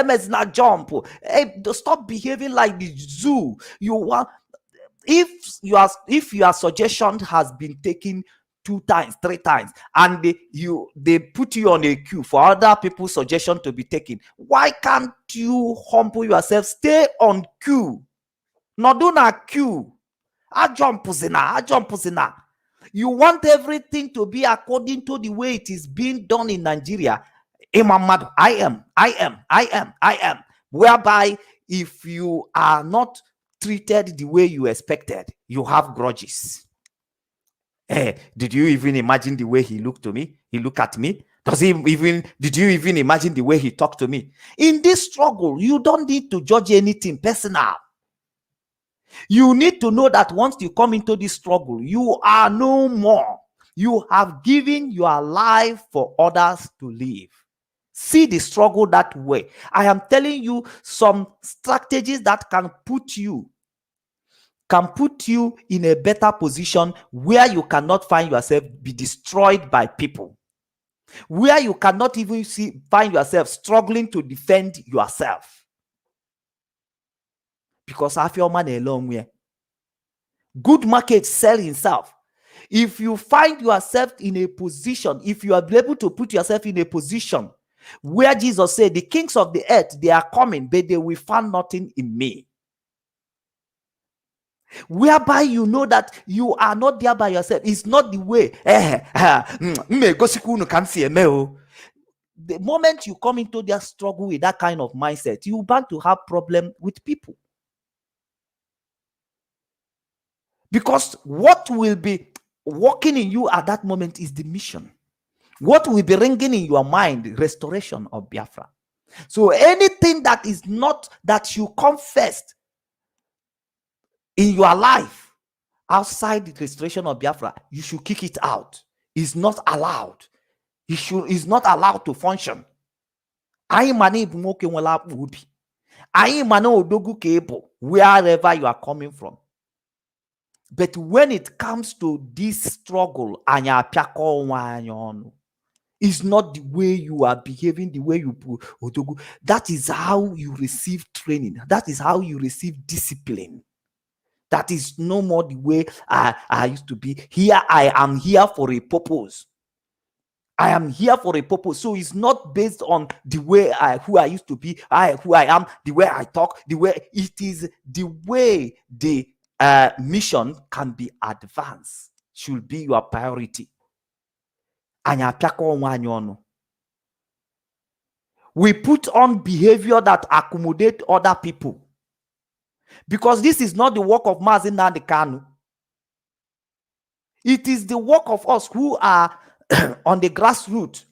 ms na jump. Hey, stop behaving like the zoo. You want, if your suggestion has been taken 2 times, 3 times, and they put you on a queue for other people's suggestion to be taken, why can't you humble yourself? Stay on queue. Not do na queue. I jump zina. You want everything to be according to the way it is being done in Nigeria. I am. Whereby, if you are not treated the way you expected, you have grudges. Did you even imagine the way he looked to me? He looked at me. Did you even imagine the way he talked to me? In this struggle, you don't need to judge anything personal. You need to know that once you come into this struggle, you are no more. You have given your life for others to live. See the struggle that way. I am telling you some strategies that can put you in a better position where you cannot find yourself be destroyed by people, where you cannot even find yourself struggling to defend yourself, because I feel man alone where good market sell himself. If you find yourself in a position, if you are able to put yourself in a position where Jesus said, the kings of the earth, they are coming, but they will find nothing in me. Whereby you know that you are not there by yourself. It's not the way. The moment you come into their struggle with that kind of mindset, you bound to have problem with people. Because what will be working in you at that moment is the mission. What will be ringing in your mind, restoration of Biafra. So anything that is not, that you come first in your life outside the restoration of Biafra, you should kick it out. It's not allowed. It's not allowed to function. Anyị mana ịbụ nwoke nwere akpụ obi. Anyị mana odogwu ka ịbụ wherever you are coming from. But when it comes to this struggle, anyị apịakọ onwe anyị ọnụ. It's not the way you are behaving, the way you put odogwu. That is how you receive training. That is how you receive discipline. That is no more the way I used to be. Here I am here for a purpose. I am here for a purpose. So it's not based on the way who I used to be, who I am, the way I talk, the way it is, the way the mission can be advanced should be your priority. We put on behavior that accommodate other people. Because this is not the work of MAZI Nnamdi Kanu. It is the work of us who are on the grassroots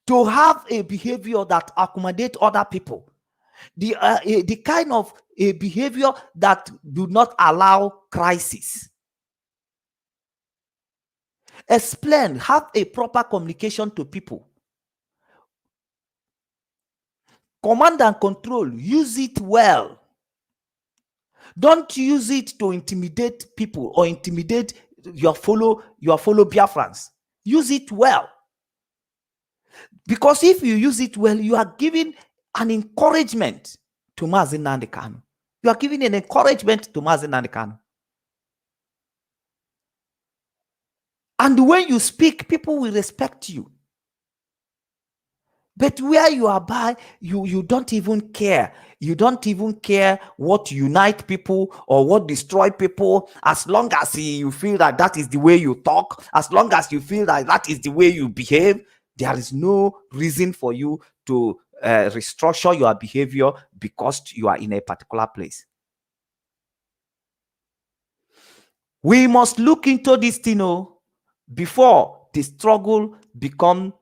to have a behavior that accommodate other people. The kind of a behavior that do not allow crisis. Explain, have a proper communication to people. Command and control, use it well. Don't use it to intimidate people or intimidate your fellow Biafrans. Use it well. Because if you use it well, you are giving an encouragement to MAZI Nnamdi Kanu. You are giving an encouragement to MAZI Nnamdi Kanu. And when you speak, people will respect you. But where you are by, you don't even care. You don't even care what unite people or what destroy people. As long as you feel that that is the way you talk, as long as you feel that that is the way you behave, there is no reason for you to restructure your behavior because you are in a particular place. We must look into this thing before the struggle become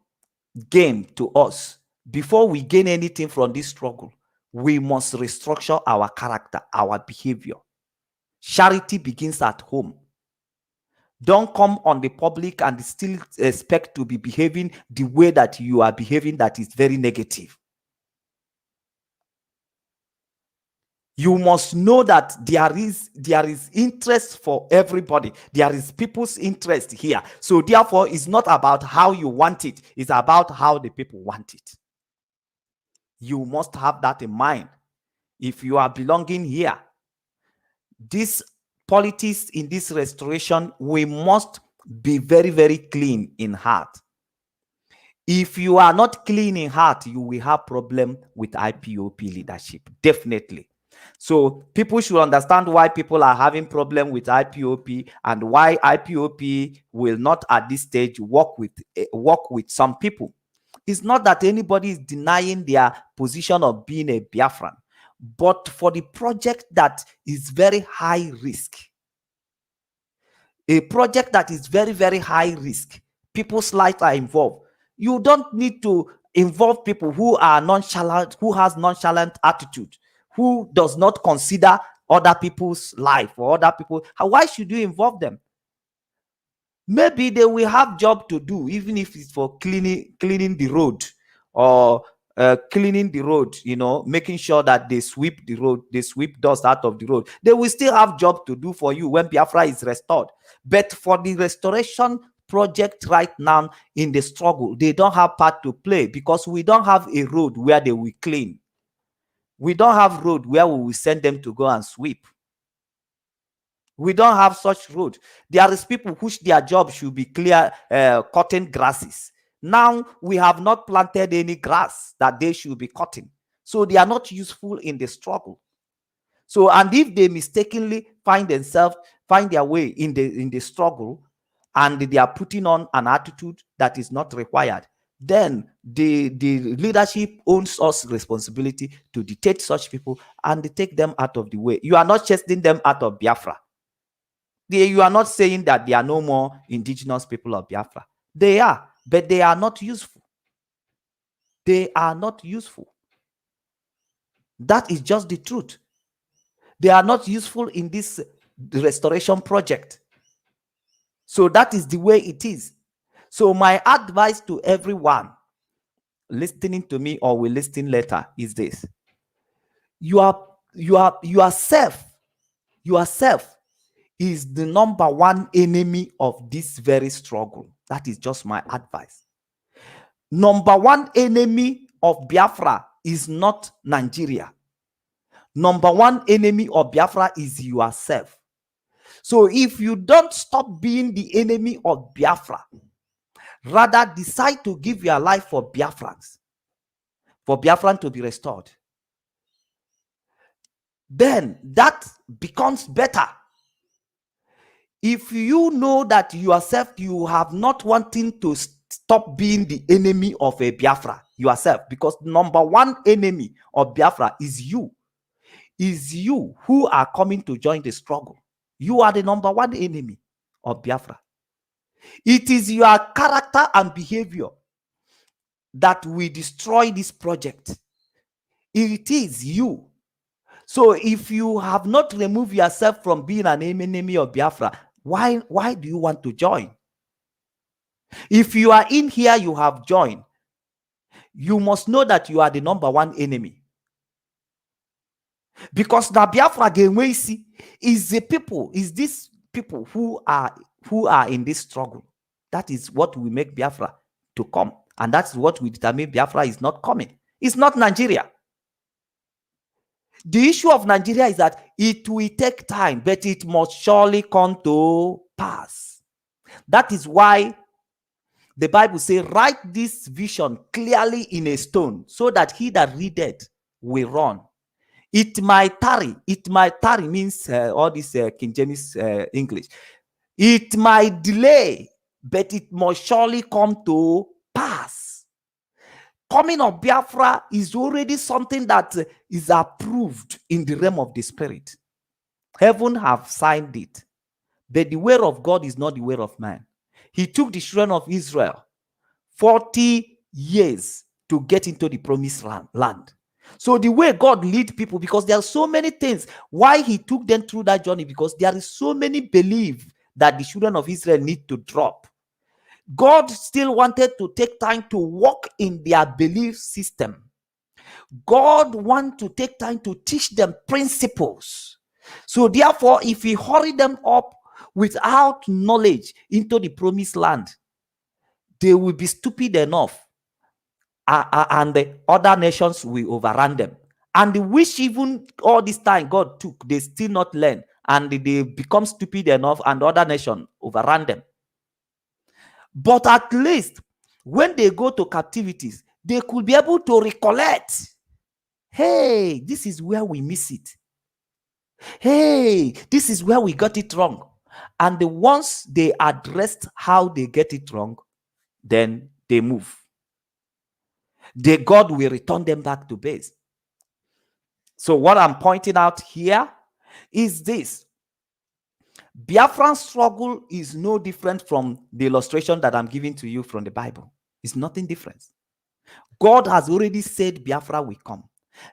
gain to us. Before we gain anything from this struggle, we must restructure our character, our behavior. Charity begins at home. Don't come on the public and still expect to be behaving the way that you are behaving that is very negative. You must know that there is interest for everybody. There is people's interest here. So therefore, it's not about how you want it. It's about how the people want it. You must have that in mind. If you are belonging here, this politics in this restoration, we must be very, very clean in heart. If you are not clean in heart, you will have problem with IPOP leadership, definitely. So people should understand why people are having problem with IPOP and why IPOP will not at this stage work with some people. It's not that anybody is denying their position of being a Biafran, but for the project that is very high risk, a project that is very, very high risk, people's lives are involved. You don't need to involve people who are nonchalant, who has nonchalant attitude, who does not consider other people's life or other people. Why should you involve them? Maybe they will have job to do, even if it's for cleaning the road or cleaning the road, making sure that they sweep the road, they sweep dust out of the road. They will still have job to do for you when Biafra is restored. But for the restoration project right now in the struggle, they don't have part to play because we don't have a road where they will clean. We don't have road where we will send them to go and sweep. We don't have such road. There is people whose their job should be clear, cutting grasses. Now we have not planted any grass that they should be cutting. So they are not useful in the struggle. So, and if they mistakenly find their way in the struggle and they are putting on an attitude that is not required, then the leadership owns us responsibility to detect such people and take them out of the way. You are not chasing them out of Biafra. You are not saying that there are no more indigenous people of Biafra. They are, but they are not useful. They are not useful. That is just the truth. They are not useful in this restoration project. So that is the way it is. So my advice to everyone listening to me or will listen later is this: yourself is the number one enemy of this very struggle. That is just my advice. Number one enemy of Biafra is not Nigeria. Number one enemy of Biafra is yourself. So if you don't stop being the enemy of Biafra, rather decide to give your life for Biafrans, for Biafran to be restored, then that becomes better. If you know that yourself, you have not wanting to stop being the enemy of a Biafra yourself, because number one enemy of Biafra is you who are coming to join the struggle. You are the number one enemy of Biafra. It is your character and behavior that will destroy this project. It is you. So if you have not removed yourself from being an enemy of Biafra, why do you want to join? If you are in here, you have joined, you must know that you are the number one enemy. Because the Biafra Genwesi is these people who are in this struggle. That is what will make Biafra to come. And that's what will determine Biafra is not coming. It's not Nigeria. The issue of Nigeria is that it will take time, but it must surely come to pass. That is why the Bible says, write this vision clearly in a stone, so that he that readeth will run. It might tarry. It might tarry means all this King James English. It might delay, but it must surely come to pass. Coming of Biafra is already something that is approved in the realm of the spirit. Heaven have signed it. But the way of God is not the way of man. He took the children of Israel 40 years to get into the promised land. So the way God lead people, because there are so many things why he took them through that journey, because there is so many belief that the children of Israel need to drop. God still wanted to take time to walk in their belief system. God wants to take time to teach them principles. So therefore, if he hurry them up without knowledge into the promised land, they will be stupid enough, and the other nations will overrun them. And which even all this time God took, they still not learn, and they become stupid enough, and the other nation overrun them. But at least when they go to captivities, they could be able to recollect, hey, this is where we miss it. Hey, this is where we got it wrong. And once they addressed how they get it wrong, then they move. God will return them back to base. So what I'm pointing out here is this: Biafran struggle is no different from the illustration that I'm giving to you from the Bible. It's nothing different. God has already said Biafra will come.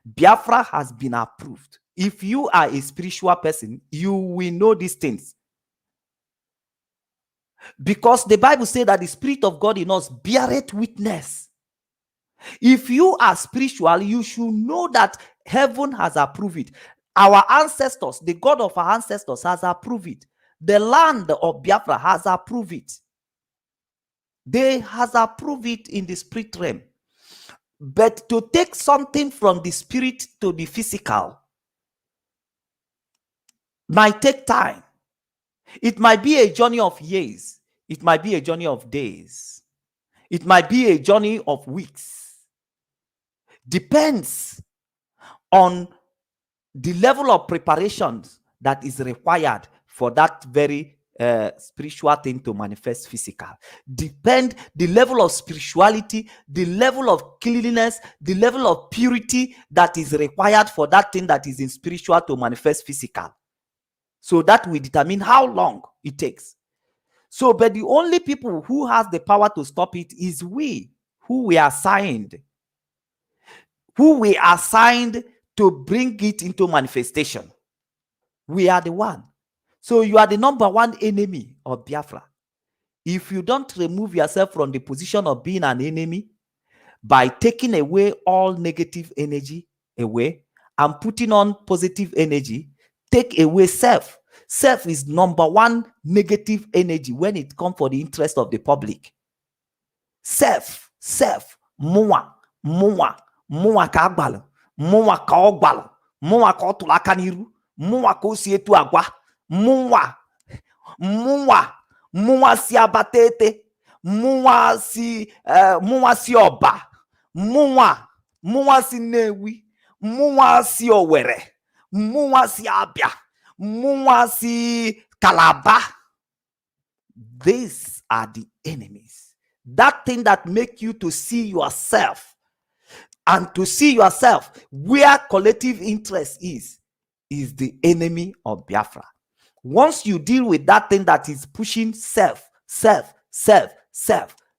Biafra has been approved. If you are a spiritual person, you will know these things. Because the Bible says that the Spirit of God in us beareth witness. If you are spiritual, you should know that heaven has approved it. Our ancestors, the God of our ancestors has approved it. The land of Biafra has approved it. They has approved it in the spirit realm. But to take something from the spirit to the physical might take time. It might be a journey of years. It might be a journey of days. It might be a journey of weeks. Depends on the level of preparations that is required for that very spiritual thing to manifest physical. Depend the level of spirituality, the level of cleanliness, the level of purity that is required for that thing that is in spiritual to manifest physical. So that will determine how long it takes. So, but the only people who has the power to stop it is we, who we are assigned to bring it into manifestation. We are the one. So you are the number one enemy of Biafra. If you don't remove yourself from the position of being an enemy by taking away all negative energy away and putting on positive energy, take away self. Self is number one negative energy when it comes for the interest of the public. Self, mụnwa ka agbalụ, mụnwa ka ọ gbalụ, mụnwa ka ọ tụrụ aka n'iru, mụnwa ka o si etu agwa, mụnwa si abatete, mụnwa si ọba, mụnwa si Nnewi, mụnwa si Owerri, mụnwa si Abia, mụnwa si Calabar. These are the enemies. That thing that make you to see yourself and to see yourself where collective interest is the enemy of Biafra. Once you deal with that thing that is pushing self,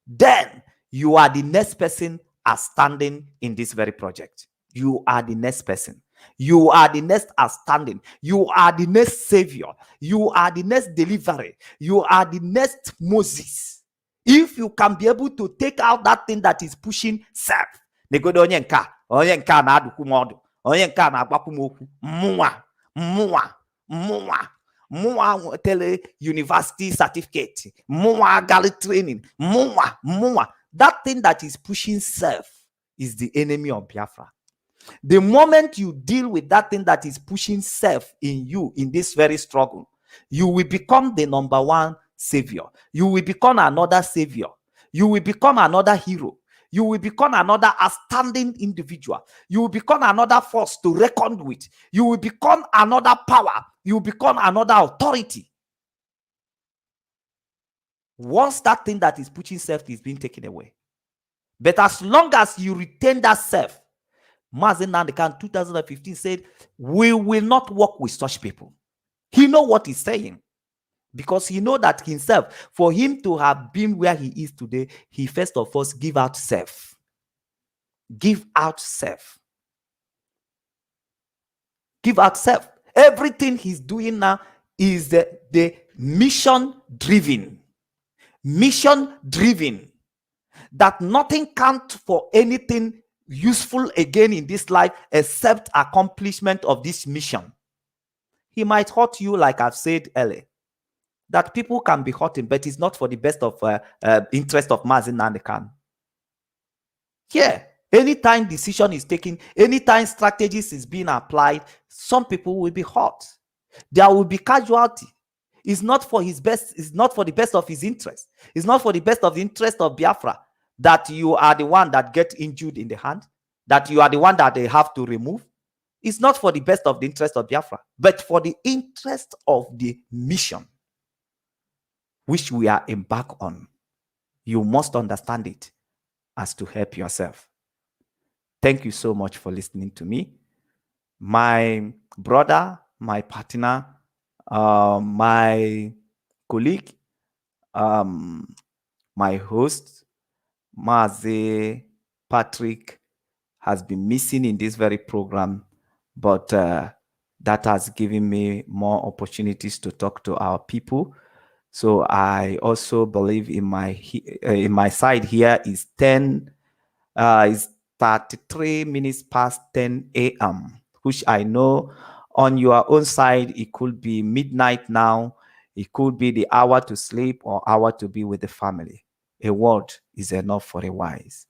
then you are the next person as standing in this very project. You are the next person. You are the next outstanding. You are the next savior. You are the next deliverer. You are the next Moses. If you can be able to take out that thing that is pushing self. Negodo onye nka na adukwu modu. Onye nka na agbaku moku. Mụnwa tele university certificate. Mụnwa gali training. Mụnwa. That thing that is pushing self is the enemy of Biafra. The moment you deal with that thing that is pushing self in you in this very struggle, you will become the number one savior. You will become another savior. You will become another hero. You will become another outstanding individual. You will become another force to reckon with. You will become another power. You will become another authority. Once that thing that is pushing self is being taken away. But as long as you retain that self, MAZI Nnamdi Kanu 2015 said, we will not work with such people. He knows what he's saying. Because he knows that himself, for him to have been where he is today, he first of all give out self. Give out self. Give out self. Everything he's doing now is the mission driven. Mission driven. That nothing counts for anything useful again in this life except accomplishment of this mission. He might hurt you, like I've said earlier. That people can be hurting, but it's not for the best of interest of MAZI Nnamdi Kanu. Yeah, anytime decision is taken, anytime strategies is being applied, some people will be hurt. There will be casualty. It's not for his best. It's not for the best of his interest. It's not for the best of the interest of Biafra that you are the one that get injured in the hand, that you are the one that they have to remove. It's not for the best of the interest of Biafra, but for the interest of the mission which we are embarked on. You must understand it as to help yourself. Thank you so much for listening to me. My brother, my partner, my colleague, my host, MAZI Patrick, has been missing in this very program, but that has given me more opportunities to talk to our people. So I also believe in my side here is 33 minutes past 10 a.m., which I know on your own side, it could be midnight now. It could be the hour to sleep or hour to be with the family. A word is enough for a wise.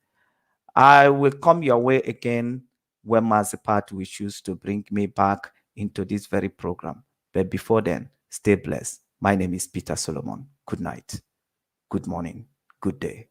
I will come your way again when MAZI Pat will choose to bring me back into this very program. But before then, stay blessed. My name is Peter Solomon. Good night, good morning, good day.